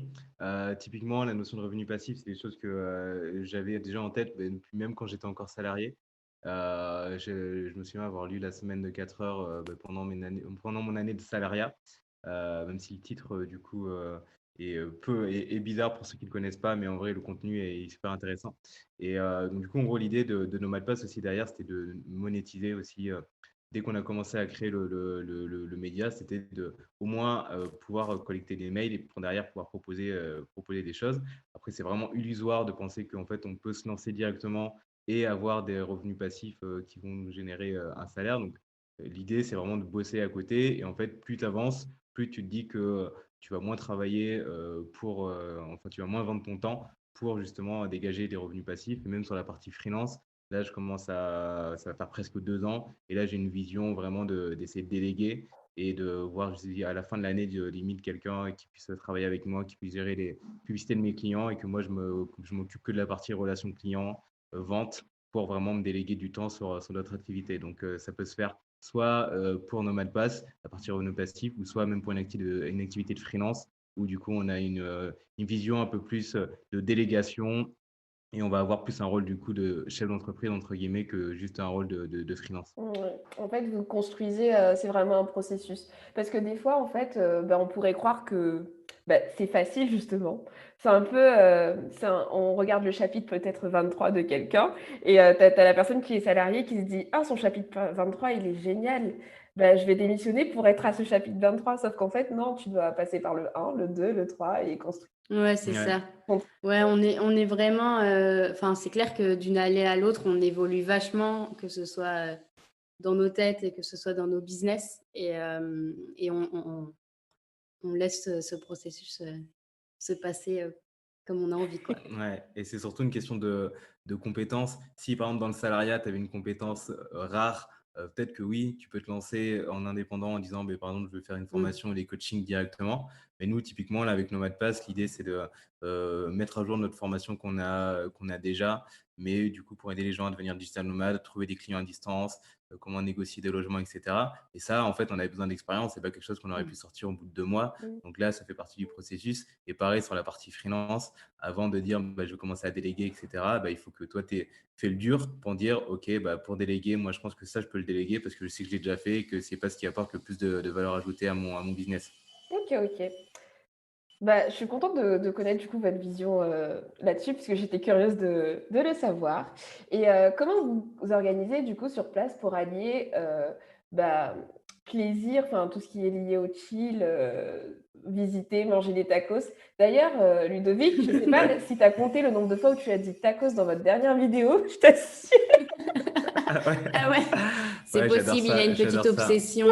typiquement, la notion de revenu passif, c'est des choses que j'avais déjà en tête, mais depuis même quand j'étais encore salarié. Je me souviens avoir lu La semaine de 4 heures pendant mon année de salariat, même si le titre, du coup, est bizarre pour ceux qui ne le connaissent pas, mais en vrai, le contenu est super intéressant. Et donc, du coup, en gros, l'idée de Nomad Pass aussi derrière, c'était de monétiser aussi. Dès qu'on a commencé à créer le média, c'était de au moins pouvoir collecter des mails et pour derrière pouvoir proposer des choses. Après, c'est vraiment illusoire de penser qu'en fait, on peut se lancer directement et avoir des revenus passifs qui vont nous générer un salaire. Donc, l'idée, c'est vraiment de bosser à côté. Et en fait, plus tu avances, plus tu te dis que tu vas moins travailler enfin, tu vas moins vendre ton temps pour justement dégager des revenus passifs. Et même sur la partie freelance, là, ça va faire presque 2 ans. Et là, j'ai une vision vraiment d'essayer de déléguer et de voir à la fin de l'année, limite quelqu'un qui puisse travailler avec moi, qui puisse gérer les publicités de mes clients et que moi, je m'occupe que de la partie relation client, vente, pour vraiment me déléguer du temps sur d'autres activités. Donc, ça peut se faire soit pour Nomad Pass, à partir de nos passifs, ou soit même pour une activité de freelance, où du coup, on a une vision un peu plus de délégation et on va avoir plus un rôle du coup de chef d'entreprise, entre guillemets, que juste un rôle de freelance. Ouais. En fait, vous construisez, c'est vraiment un processus. Parce que des fois, en fait, on pourrait croire que, c'est facile justement. C'est un peu, on regarde le chapitre peut-être 23 de quelqu'un et tu as la personne qui est salariée qui se dit: «Ah son chapitre 23 il est génial. Bah, je vais démissionner pour être à ce chapitre 23». Sauf qu'en fait non, tu dois passer par le 1, le 2, le 3 et construire Ouais, c'est Ouais. ça. Ouais, on est vraiment, enfin, c'est clair que d'une année à l'autre, on évolue vachement, que ce soit, dans nos têtes et que ce soit dans nos business et on laisse ce processus, se passer, comme on a envie, quoi. Ouais, et c'est surtout une question de compétences. Si par exemple dans le salariat, tu avais une compétence rare, peut-être que oui, tu peux te lancer en indépendant en disant, par exemple, je veux faire une Mmh. formation et des coachings directement. Mais nous, typiquement, là, avec Nomad Pass, l'idée, c'est de mettre à jour notre formation qu'on a déjà, mais du coup, pour aider les gens à devenir digital nomades, trouver des clients à distance, comment négocier des logements, etc. Et ça, en fait, on avait besoin d'expérience. C'est pas quelque chose qu'on aurait Mmh. pu sortir au bout de 2 mois. Mmh. Donc là, ça fait partie du processus. Et pareil sur la partie freelance, avant de dire je vais commencer à déléguer, etc., il faut que toi, tu aies fait le dur pour dire ok, pour déléguer, moi, je pense que ça, je peux le déléguer parce que je sais que j'ai déjà fait et que c'est pas ce qui apporte le plus de valeur ajoutée à mon business. OK, OK. Bah, je suis contente de connaître du coup votre vision, là-dessus, puisque j'étais curieuse de le savoir et comment vous organisez du coup sur place pour allier, bah, plaisir, enfin tout ce qui est lié au chill, visiter, manger des tacos? D'ailleurs, Ludovic, je sais pas si tu as compté le nombre de fois où tu as dit tacos dans votre dernière vidéo, je t'assure. Ah ouais, Ah ouais, c'est ouais, j'adore possible, il a ça, une petite j'adore ça. obsession,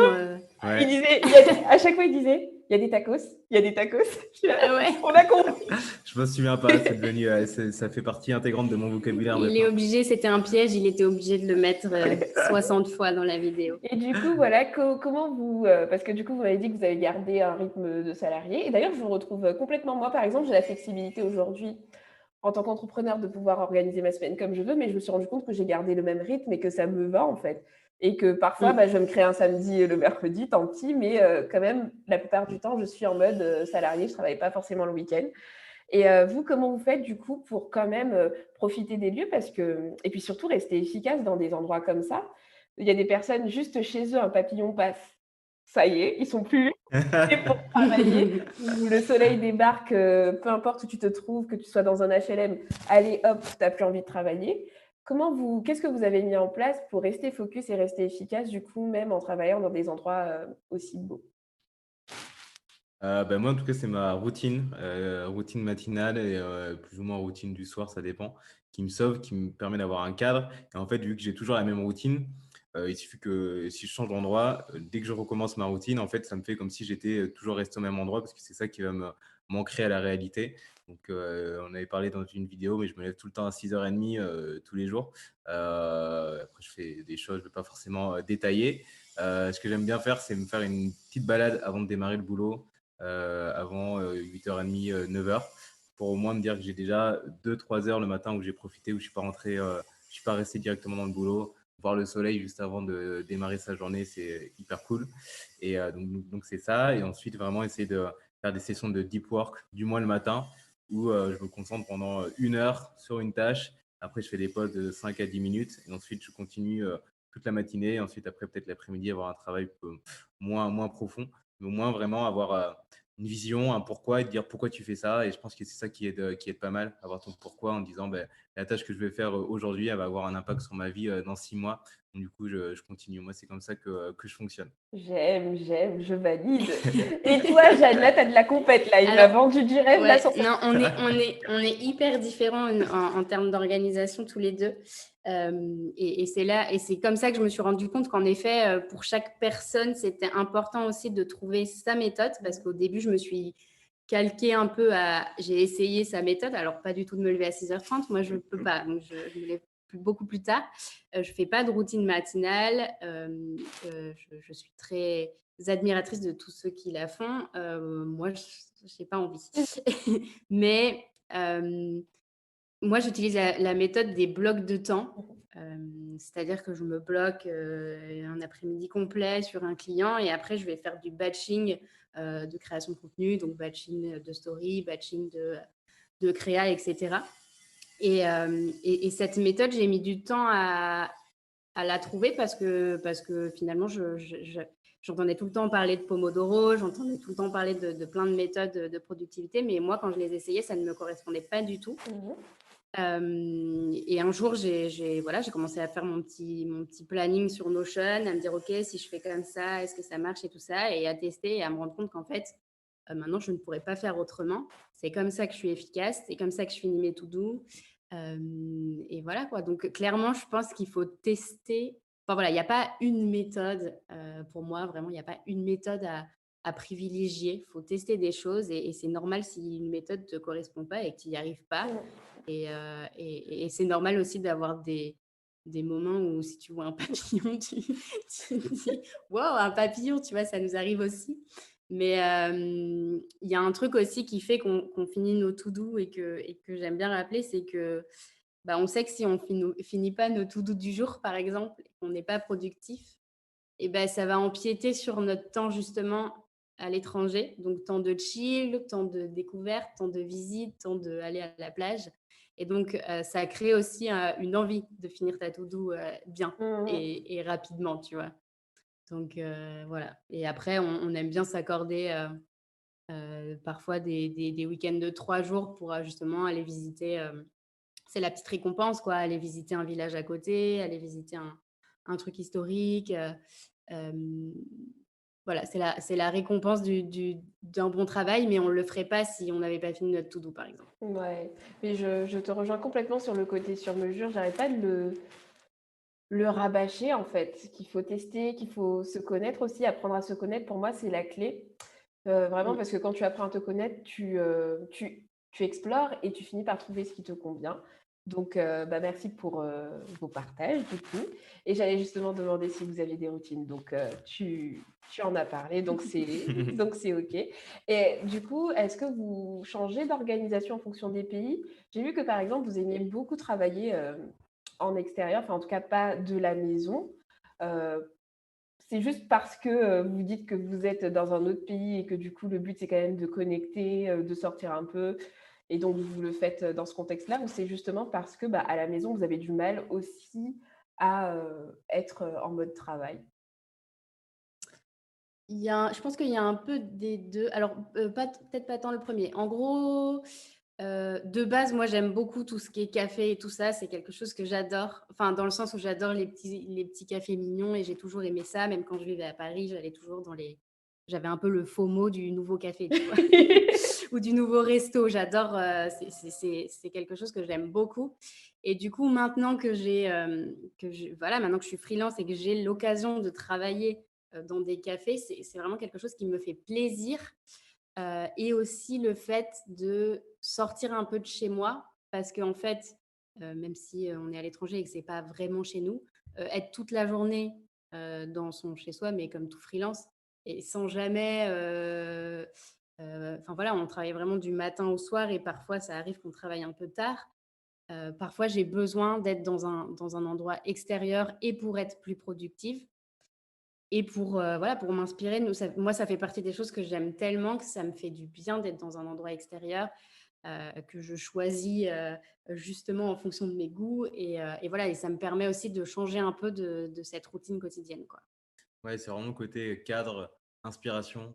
Il Ouais. disait à chaque fois il disait: «Il y a des tacos, il y a des tacos». Je suis là: ah ouais. «On a compris». Je me souviens pas, c'est devenu, ça fait partie intégrante de mon vocabulaire Il est maintenant. obligé, c'était un piège, il était obligé de le mettre 60 fois dans la vidéo. Et du coup, voilà, comment vous, parce que du coup, vous m'avez dit que vous avez gardé un rythme de salarié et d'ailleurs, je vous retrouve, complètement. Moi, par exemple, j'ai la flexibilité aujourd'hui, en tant qu'entrepreneur, de pouvoir organiser ma semaine comme je veux, mais je me suis rendu compte que j'ai gardé le même rythme et que ça me va, en fait et que parfois, Mm. je vais me créer un samedi et le mercredi, tant pis, mais quand même, la plupart du temps, je suis en mode, salarié, je travaille pas forcément le week-end et vous, comment vous faites, du coup, pour quand même, profiter des lieux? Parce que et puis surtout rester efficace dans des endroits comme ça. Il y a des personnes, juste chez eux, un papillon passe, ça y est, ils sont plus lés pour travailler, ou le soleil débarque, peu importe où tu te trouves, que tu sois dans un HLM, allez hop, tu as plus envie de travailler. Qu'est-ce que vous avez mis en place pour rester focus et rester efficace, du coup, même en travaillant dans des endroits, aussi beaux? Moi, en tout cas, c'est ma routine matinale et plus ou moins routine du soir, ça dépend, qui me sauve, qui me permet d'avoir un cadre. Et en fait, vu que j'ai toujours la même routine, il suffit que si je change d'endroit, dès que je recommence ma routine, en fait, ça me fait comme si j'étais toujours resté au même endroit parce que c'est ça qui va m'ancrer à la réalité. Donc, on avait parlé dans une vidéo, mais je me lève tout le temps à 6h30 tous les jours. Après, je fais des choses, je ne vais pas forcément détailler. Ce que j'aime bien faire, c'est me faire une petite balade avant de démarrer le boulot avant 8h30, 9h, pour au moins me dire que j'ai déjà 2-3 heures le matin où j'ai profité, où je ne suis pas resté directement dans le boulot. Voir le soleil juste avant de démarrer sa journée, c'est hyper cool. Et donc c'est ça. Et ensuite, vraiment essayer de faire des sessions de deep work, du moins le matin, où je me concentre pendant 1 heure sur une tâche. Après, je fais des pauses de 5 à 10 minutes. Et ensuite, je continue toute la matinée. Ensuite, après, peut-être l'après-midi, avoir un travail moins profond, mais au moins vraiment avoir une vision, un pourquoi et te dire pourquoi tu fais ça. Et je pense que c'est ça qui aide pas mal, avoir ton pourquoi en disant la tâche que je vais faire aujourd'hui, elle va avoir un impact sur ma vie dans 6 mois. Donc, du coup, je continue. Moi, c'est comme ça que je fonctionne. J'aime, je valide. Et toi, Jeanne, là, t'as de la compète, là. Il m'a Alors, vendu du rêve, là, ouais, sur cette... non, on est hyper différents en termes d'organisation tous les deux. Et c'est là, et c'est comme ça que je me suis rendu compte qu'en effet, pour chaque personne, c'était important aussi de trouver sa méthode, parce qu'au début, je me suis calquée un peu j'ai essayé sa méthode, alors pas du tout de me lever à 6h30, moi je ne peux pas, donc je me lève beaucoup plus tard. Je ne fais pas de routine matinale, je suis très admiratrice de tous ceux qui la font. Moi, je n'ai pas envie. Mais moi, j'utilise la méthode des blocs de temps. C'est-à-dire que je me bloque un après-midi complet sur un client et après, je vais faire du batching de création de contenu, donc batching de story, batching de créa, etc. Et cette méthode, j'ai mis du temps à la trouver parce que finalement, j'entendais tout le temps parler de Pomodoro, j'entendais tout le temps parler de plein de méthodes de productivité, mais moi, quand je les essayais, ça ne me correspondait pas du tout. Et un jour, j'ai commencé à faire mon petit planning sur Notion, à me dire, OK, si je fais comme ça, est-ce que ça marche et tout ça, et à tester et à me rendre compte qu'en fait, maintenant, je ne pourrais pas faire autrement. C'est comme ça que je suis efficace, c'est comme ça que je finis mes to-do. Et voilà quoi. Donc, clairement, je pense qu'il faut tester. Enfin voilà, il n'y a pas une méthode pour moi, vraiment, il n'y a pas une méthode à privilégier. Il faut tester des choses et c'est normal si une méthode ne te correspond pas et que tu n'y arrives pas. Et c'est normal aussi d'avoir des moments où si tu vois un papillon, tu te dis wow, un papillon, tu vois, ça nous arrive aussi. Mais il y a un truc aussi qui fait qu'on finit nos to-do et que j'aime bien rappeler, c'est que on sait que si on finit pas nos to-do du jour, par exemple, et qu'on n'est pas productif, et ça va empiéter sur notre temps justement à l'étranger. Donc, temps de chill, temps de découverte, temps de visite, temps d'aller à la plage. Et donc, ça crée aussi une envie de finir ta to-do bien et rapidement, tu vois. Donc, voilà. Et après, on aime bien s'accorder parfois des week-ends de 3 jours pour justement aller visiter. C'est la petite récompense, quoi. Aller visiter un village à côté, aller visiter un truc historique. Euh, voilà, c'est la récompense d'un bon travail, mais on ne le ferait pas si on n'avait pas fini notre to-do, par exemple. Ouais, mais je te rejoins complètement sur le côté sur mesure. J'arrête pas de le rabâcher, en fait, qu'il faut tester, qu'il faut se connaître aussi. Apprendre à se connaître, pour moi, c'est la clé. Vraiment, Mm. parce que quand tu apprends à te connaître, tu explores et tu finis par trouver ce qui te convient. Donc, merci pour vos partages, du coup. Et j'allais justement demander si vous aviez des routines. Donc, tu en as parlé, donc donc c'est OK. Et du coup, est-ce que vous changez d'organisation en fonction des pays? J'ai vu que, par exemple, vous aimiez beaucoup travailler en extérieur, enfin, en tout cas, pas de la maison. Euh, c'est juste parce que vous dites que vous êtes dans un autre pays et que du coup, le but, c'est quand même de connecter, de sortir un peu. Et donc, vous le faites dans ce contexte-là, ou c'est justement parce que à la maison, vous avez du mal aussi à être en mode travail? Je pense qu'il y a un peu des deux. Alors, peut-être pas tant le premier. En gros, de base, moi, j'aime beaucoup tout ce qui est café et tout ça. C'est quelque chose que j'adore. Enfin, dans le sens où j'adore les petits cafés mignons et j'ai toujours aimé ça. Même quand je vivais à Paris, j'avais un peu le FOMO du nouveau café, tu vois? Ou du nouveau resto. J'adore, c'est quelque chose que j'aime beaucoup et du coup, maintenant maintenant que je suis freelance et que j'ai l'occasion de travailler, dans des cafés, c'est vraiment quelque chose qui me fait plaisir, et aussi le fait de sortir un peu de chez moi parce qu'en fait, même si, on est à l'étranger et que c'est pas vraiment chez nous, être toute la journée, dans son chez soi, mais comme tout freelance et sans jamais, enfin voilà, on travaille vraiment du matin au soir et parfois ça arrive qu'on travaille un peu tard. Parfois j'ai besoin d'être dans un endroit extérieur et pour être plus productive et pour, voilà, pour m'inspirer. Moi, ça fait partie des choses que j'aime tellement que ça me fait du bien d'être dans un endroit extérieur, que je choisis, justement en fonction de mes goûts et voilà et ça me permet aussi de changer un peu de cette routine quotidienne, quoi. Ouais, c'est vraiment côté cadre, inspiration.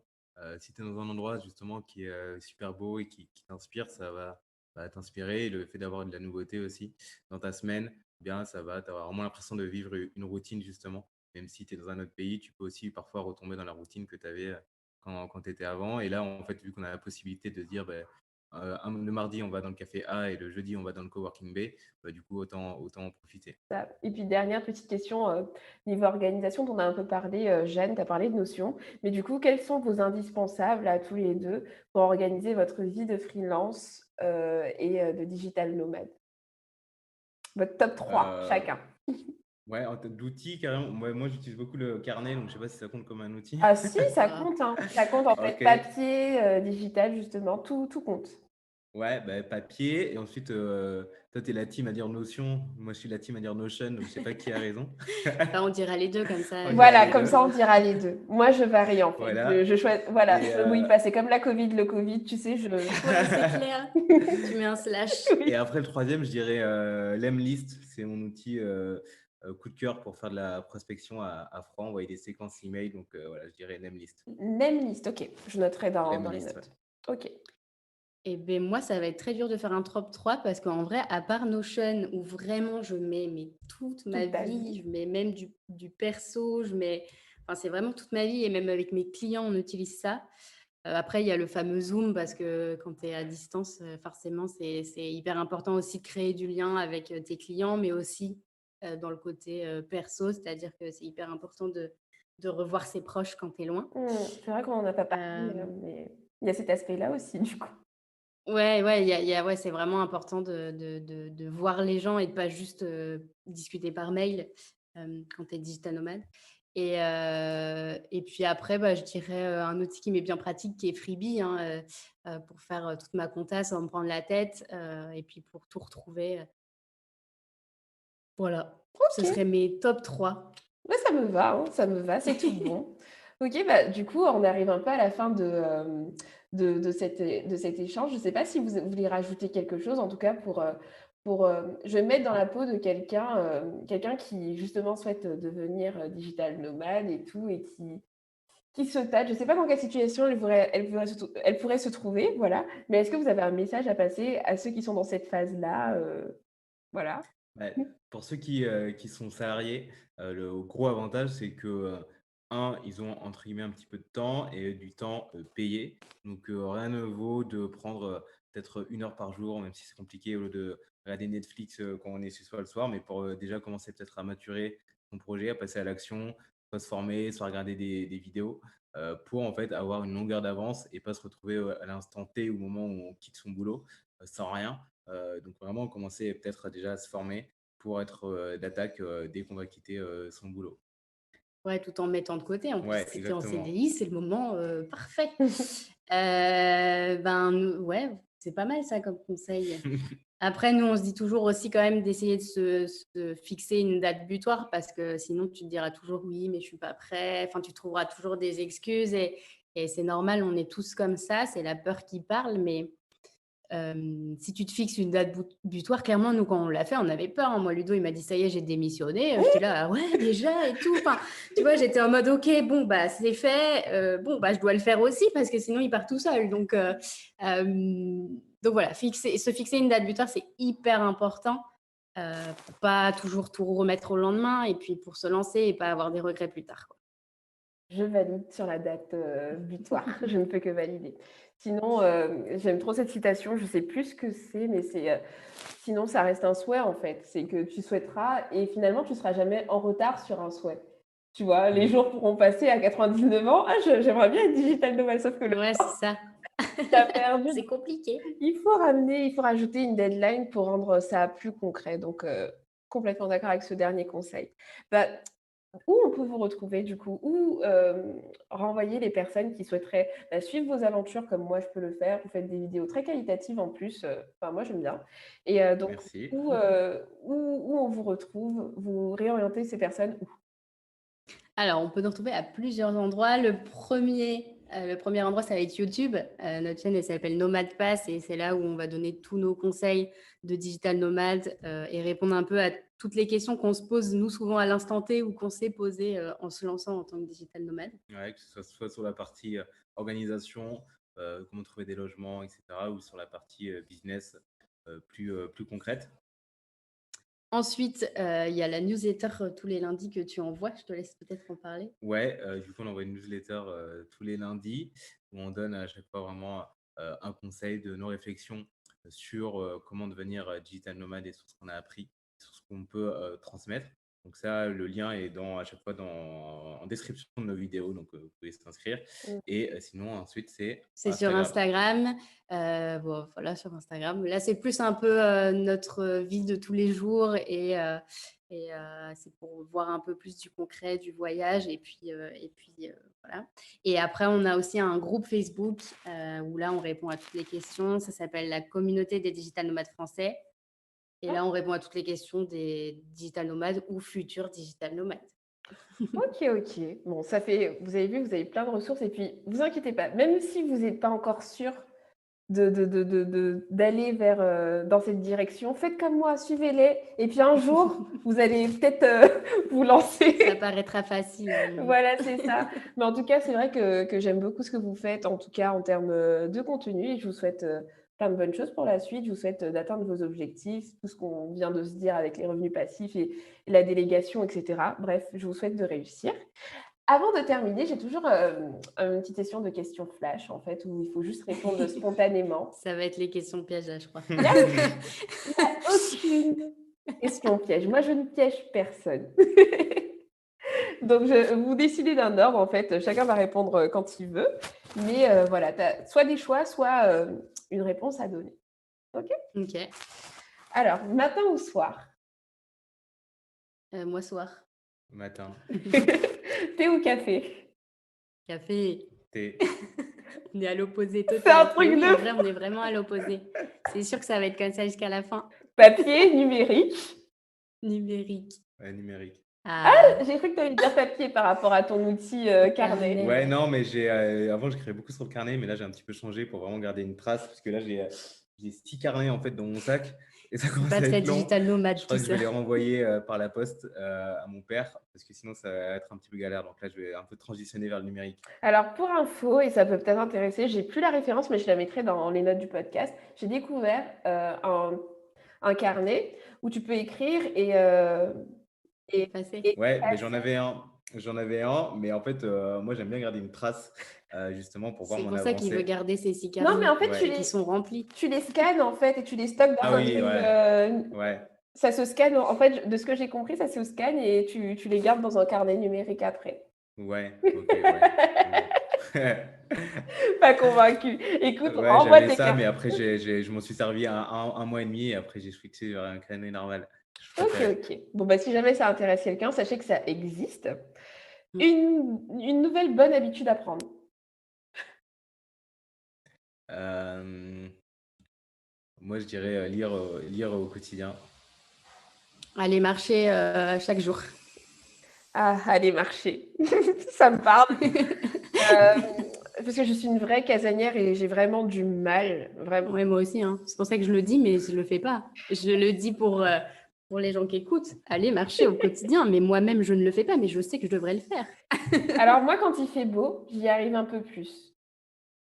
Si tu es dans un endroit justement qui est, super beau et qui t'inspire, ça va t'inspirer et le fait d'avoir de la nouveauté aussi dans ta semaine, eh bien ça va tu vraiment l'impression de vivre une routine justement. Même si tu es dans un autre pays, tu peux aussi parfois retomber dans la routine que tu avais, quand tu étais avant et là, en fait, vu qu'on a la possibilité de dire, beh, le mardi, on va dans le café A et le jeudi, on va dans le coworking B, bah, du coup, autant en profiter. Ça. Et puis dernière petite question, niveau organisation, tu en as un peu parlé, Jeanne, tu as parlé de notions. Mais du coup, quels sont vos indispensables à tous les 2 pour organiser votre vie de freelance, et de digital nomade? Votre top 3 Heu chacun. Ouais, en termes d'outils, carrément. Moi, j'utilise beaucoup le carnet, donc je sais pas si ça compte comme un outil. Ah si, ça Ah, compte, hein. Ça compte en fait, OK. papier, digital justement, tout compte. Ouais, bah, papier et ensuite, toi, tu es la team à dire Notion, moi, je suis la team à dire Notion, donc je sais pas qui a raison. bah, on dira les 2 comme ça, On dirait Voilà, les comme ça 2. on dira les 2. Moi je varie en fait. Je Voilà je choisis voilà, et je me mouille pas. C'est comme la covid, le covid, tu sais, je ouais, c'est clair. Tu mets un slash. et oui. après le troisième, je dirais, Lemlist. C'est mon outil, coup de cœur pour faire de la prospection à froid, envoyer des séquences email, donc voilà, je dirais Lemlist. Namelist, OK, je noterai dans les Lemlist, ouais. notes. OK. Et beh, moi, ça va être très dur de faire un top 3 parce qu'en vrai, à part Notion où vraiment je mets mais toute ma Toute ta vie, vie. je mets même du perso, enfin, c'est vraiment toute ma vie et même avec mes clients, on utilise ça. Après, il y a le fameux Zoom parce que quand tu es à distance, forcément, c'est hyper important aussi de créer du lien avec, tes clients, mais aussi, dans le côté, perso, c'est-à-dire que c'est hyper important de revoir ses proches quand tu es loin. C'est vrai qu'on en a pas parlé, Hem mais il y a cet aspect-là aussi du coup. Ouais, ouais, il y a ouais, c'est vraiment important de voir les gens et de pas juste, discuter par mail, quand tu es digital nomade et puis après, bah, je dirais, un outil qui m'est bien pratique qui est Freebie, hein, pour faire, toute ma compta sans me prendre la tête, et puis pour tout retrouver, voilà. Ce OK. serait mes top 3. Ouais, ça me va, hein, ça me va, c'est tout bon. OK, bah, du coup, on arrive un peu à la fin de cet échange. Je ne sais pas si vous voulez rajouter quelque chose, en tout cas je vais me mettre dans la peau de quelqu'un qui justement souhaite, devenir, digital nomade et tout et qui se tâte. Je ne sais pas dans quelle situation elle pourrait se trouver, voilà. Mais est-ce que vous avez un message à passer à ceux qui sont dans cette phase-là, voilà? Ouais, pour ceux qui sont salariés, le gros avantage, c'est que, 1, ils ont entre guillemets «un petit peu de temps» et du temps, payé. Donc, rien ne vaut de prendre, peut-être 1 heure par jour, même si c'est compliqué, au lieu de regarder Netflix, quand on est chez soi le soir, mais pour, déjà commencer peut-être à maturer son projet, à passer à l'action, soit se former, soit regarder des vidéos, pour en fait avoir une longueur d'avance et pas se retrouver, à l'instant T, au moment où on quitte son boulot, sans rien. Donc vraiment commencer peut-être déjà à se former pour être, d'attaque, dès qu'on va quitter, son boulot. Ouais, tout en mettant de côté. En plus, Ouais, si tu es en exactement. CDI, c'est le moment, parfait. Ben, nous ouais, c'est pas mal ça comme conseil. Après, nous, on se dit toujours aussi quand même d'essayer de se fixer une date butoir parce que sinon tu te diras toujours: «Oui, mais je suis pas prêt». Enfin, tu trouveras toujours des excuses et c'est normal, on est tous comme ça, c'est la peur qui parle, mais si tu te fixes une date butoir, clairement, nous, quand on l'a fait, on avait peur, hein. Moi, Ludo, il m'a dit: «Ça y est, j'ai démissionné». J'étais là: «Ah ouais, déjà et tout». Enfin, tu vois, j'étais en mode: «OK, bon, bah, c'est fait, bon, bah, je dois le faire aussi parce que sinon il part tout seul». Donc voilà, se fixer une date butoir, c'est hyper important, pour pas toujours tout remettre au lendemain et puis pour se lancer et pas avoir des regrets plus tard, quoi. Je valide sur la date, butoir. Je ne peux que valider. Sinon, j'aime trop cette citation, je sais plus ce que c'est, mais c'est, sinon ça reste un souhait en fait. C'est que tu souhaiteras et finalement tu seras jamais en retard sur un souhait. Tu vois? Les Mmh. jours pourront passer à 99 ans: «Ah j'aimerais bien être digital nomade», sauf que le Ouais, c'est ça. tu as perdu. C'est compliqué. Il faut rajouter une deadline pour rendre ça plus concret. Donc, complètement d'accord avec ce dernier conseil. Bah, où on peut vous retrouver du coup? Où, renvoyer les personnes qui souhaiteraient, bah, suivre vos aventures comme moi je peux le faire? Vous faites des vidéos très qualitatives en plus, enfin moi j'aime bien et donc Merci. où on vous retrouve? Vous réorientez ces personnes où? Alors, on peut nous retrouver à plusieurs endroits. Le premier endroit, ça va être YouTube. Notre chaîne, elle s'appelle Nomade Pass et c'est là où on va donner tous nos conseils de digital nomade et répondre un peu à toutes les questions qu'on se pose, nous, souvent à l'instant T ou qu'on s'est posées en se lançant en tant que digital nomade. Ouais, que ce soit sur la partie, organisation, comment trouver des logements et cetera ou sur la partie, business, plus concrète. Ensuite, il y a la newsletter tous les lundis que tu envoies. Je te laisse peut-être en parler. Ouais, du coup, on envoie une newsletter, tous les lundis où on donne à chaque fois vraiment, un conseil de nos réflexions sur, comment devenir, digital nomade et sur ce qu'on a appris, sur ce qu'on peut, transmettre. Donc ça, le lien est à chaque fois en description de nos vidéos, donc vous pouvez s'inscrire Mmh. et sinon ensuite c'est C'est sur Instagram. Instagram, bon, voilà, sur Instagram. Là, c'est plus un peu, notre vie de tous les jours et c'est pour voir un peu plus du concret, du voyage et puis, voilà. Et après, on a aussi un groupe Facebook, où là, on répond à toutes les questions. Ça s'appelle la communauté des digital nomades français et là, on répond à toutes les questions des digital nomades ou futurs digital nomades. OK, OK. Bon, ça fait vous avez vu, vous avez plein de ressources et puis vous inquiétez pas, même si vous êtes pas encore sûr d'aller vers, dans cette direction, faites comme moi, suivez-les et puis un jour, vous allez peut-être, vous lancer. Ça paraîtra facile à un moment. Voilà, c'est ça. Mais en tout cas, c'est vrai que j'aime beaucoup ce que vous faites, en tout cas en termes, de contenu et je vous souhaite, plein de bonnes choses pour la suite. Je vous souhaite, d'atteindre vos objectifs, tout ce qu'on vient de se dire avec les revenus passifs et la délégation et cetera. Bref, je vous souhaite de réussir. Avant de terminer, j'ai toujours, une petite session de questions flash, en fait, où il faut juste répondre spontanément. Ça va être les questions pièges là, je crois. Il y a il y a aucune question piège. Moi, je ne piège personne. Donc vous décidez d'un ordre, en fait, chacun va répondre, quand il veut. Mais voilà, tu as soit des choix, soit, une réponse à donner. OK? OK. Alors, matin ou soir? Moi, soir. Matin, Thé ou café? Café. thé. On est à l'opposé C'est un total. Mais truc oui, de en fou! vrai, on est vraiment à l'opposé. C'est sûr que ça va être comme ça jusqu'à la fin. Papier, numérique? Numérique. Ouais, numérique. Ah, J'ai cru que tu allais dire papier par rapport à ton outil, carnet. Ouais, carnet. non, mais avant, je créais beaucoup sur le carnet, mais là, j'ai un petit peu changé pour vraiment garder une trace parce que là, j'ai 6 carnets, en fait, dans mon sac et ça C'est commence pas à très être long. digital Je nomade crois tout que je vais ça. les renvoyer, par la poste, à mon père parce que sinon, ça va être un petit peu galère. Donc là, je vais un peu transitionner vers le numérique. Alors pour info et ça peut peut-être intéresser, j'ai plus la référence, mais je la mettrai dans les notes du podcast. J'ai découvert, un carnet où tu peux écrire et Effacé. et Ouais, mais effacer. j'en avais un, mais en fait, moi, j'aime bien garder une trace, justement pour voir C'est mon pour ça qu'il veut avancée. garder ses 6 Non, mais carnets en fait, Ouais. et qui sont remplis. tu les scannes, en fait et tu les stockes Ah dans un oui, truc, ouais, ouais, ça se scanne, en fait, de ce que j'ai compris, ça se scanne et tu les gardes dans un carnet numérique après. ouais, OK, ouais, bon. Pas convaincue. Écoute, Ouais, renvoie j'avais tes ça, carnets. mais après, je m'en suis servi un mois et demi et après, j'ai switché vers un carnet normal. Je OK, préférais. OK. Bon, bah, si jamais ça intéresse quelqu'un, sachez que ça existe. Mmh. Une nouvelle bonne habitude à prendre. Hem, Moi, je dirais, lire au quotidien. Aller marcher chaque jour. Ah, aller marcher. Ça me parle. Hem, parce que je suis une vraie casanière et j'ai vraiment du mal, vraiment. Ouais, moi aussi, hein. C'est pour ça que je le dis, mais je le fais pas. Je le dis pour les gens qui écoutent. Aller marcher au quotidien, mais moi-même, je ne le fais pas, mais je sais que je devrais le faire. Alors moi, quand il fait beau, j'y arrive un peu plus.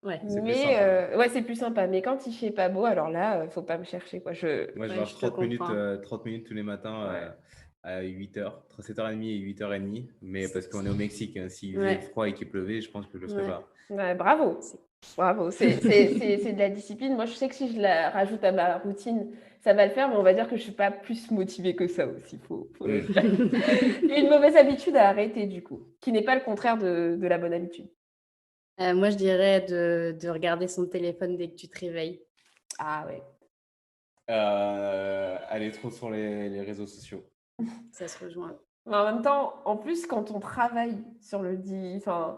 Ouais, C'est plus Mais simple, ouais. ouais, c'est plus sympa. Mais quand il fait pas beau, alors là, faut pas me chercher, quoi. Moi, je ouais, marche je te comprends. 30 minutes tous les matins, Ouais. à 8h, entre 7h30 et 8h30. Mais parce qu'on est au Mexique, hein, s'il Ouais. faisait froid et qu'il pleuvait, je pense que je le ferais Ouais. pas. Ouais, bravo. C'est- Bravo. C'est de la discipline. Moi, je sais que si je la rajoute à ma routine, ça va le faire, mais on va dire que je suis pas plus motivée que ça aussi. Faut le dire. Une mauvaise habitude à arrêter, du coup, qui n'est pas le contraire de la bonne habitude. Moi, je dirais de regarder son téléphone dès que tu te réveilles. Ah ouais. Aller trop sur les réseaux sociaux. Ça se rejoint. Mais en même temps, en plus, quand on travaille sur le enfin,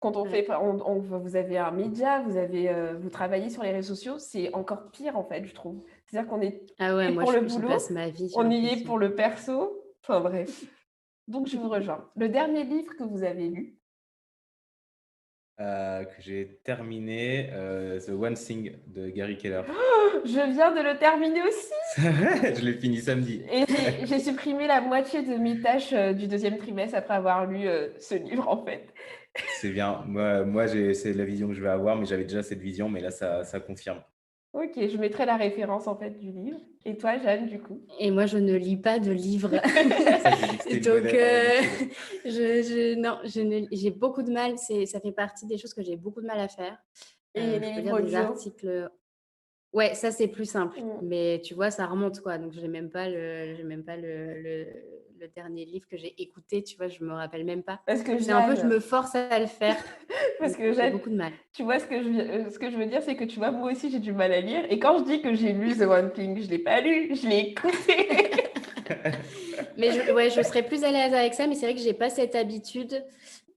quand on Ouais. fait, vous avez un média, vous travaillez sur les réseaux sociaux, c'est encore pire en fait, je trouve. C'est-à-dire qu'on est Ah ouais, et moi, pour le j'y boulot, passe ma vie, j'ai on y est l'impression. pour le perso. Enfin bref. Donc je vous rejoins. Le dernier livre que vous avez lu, Que j'ai terminé, The One Thing de Gary Keller. je viens de le terminer aussi. Je l'ai fini samedi. Et j'ai supprimé la moitié de mes tâches du deuxième trimestre après avoir lu ce livre en fait. C'est bien. Moi c'est la vision que je vais avoir, mais j'avais déjà cette vision, mais là, ça confirme. Ok, je mettrai la référence en fait du livre. Et toi, Jeanne, du coup? Et moi, je ne lis pas de livres. C'est ça que j'ai dit que c'était une Donc, bonne habitude. non, j'ai beaucoup de mal. Ça fait partie des choses que j'ai beaucoup de mal à faire. Et Je les peux livres lire des audio? articles. Ouais, ça c'est plus simple. Mm. Mais tu vois, ça remonte quoi. Donc, j'ai même pas le dernier livre que j'ai écouté. Tu vois, je me rappelle même pas. Parce que C'est un peu, je Jeanne, me force à le faire. parce Donc, que j'ai Jeanne, beaucoup de mal. tu vois ce que je veux dire, c'est que tu vois, moi aussi j'ai du mal à lire. Et quand je dis que j'ai lu The One Thing, je l'ai pas lu, je l'ai écouté. Mais je serais plus à l'aise avec ça. Mais c'est vrai que j'ai pas cette habitude.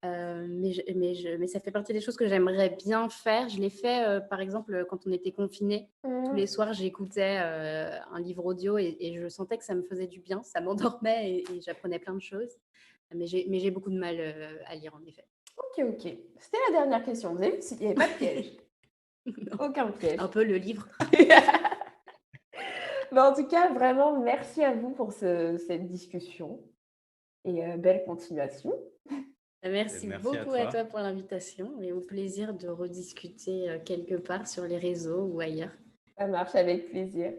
Mais ça fait partie des choses que j'aimerais bien faire. Je l'ai fait, par exemple, quand on était confinés. Tous les soirs, j'écoutais un livre audio et je sentais que ça me faisait du bien. Ça m'endormait et j'apprenais plein de choses. Mais j'ai beaucoup de mal à lire, en effet. Ok. C'était la dernière question. Vous avez vu, il n'y avait pas de piège. Non. Aucun piège. Un peu le livre. Mais en tout cas, vraiment, merci à vous pour cette discussion. Et belle continuation. Merci Merci à beaucoup à toi. toi pour l'invitation et au plaisir de rediscuter quelque part sur les réseaux ou ailleurs. Ça marche avec plaisir.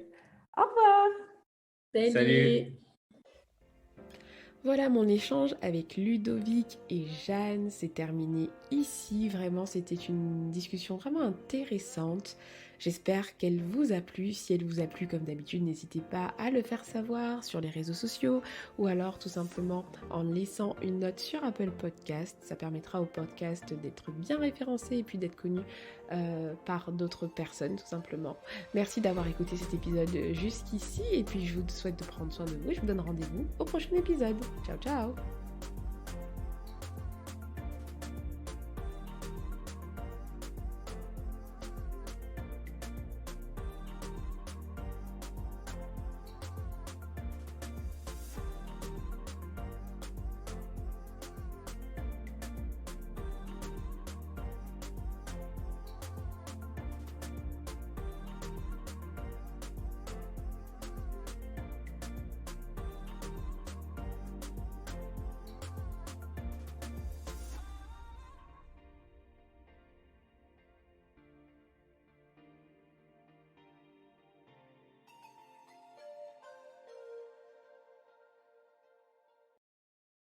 Au revoir. Salut. Voilà, mon échange avec Ludovic et Jeanne s'est terminé ici. Vraiment, c'était une discussion vraiment intéressante. J'espère qu'elle vous a plu. Si elle vous a plu, comme d'habitude, n'hésitez pas à le faire savoir sur les réseaux sociaux ou alors tout simplement en laissant une note sur Apple Podcast. Ça permettra au podcast d'être bien référencé et puis d'être connu par d'autres personnes, tout simplement. Merci d'avoir écouté cet épisode jusqu'ici et puis je vous souhaite de prendre soin de vous et je vous donne rendez-vous au prochain épisode. Ciao, ciao!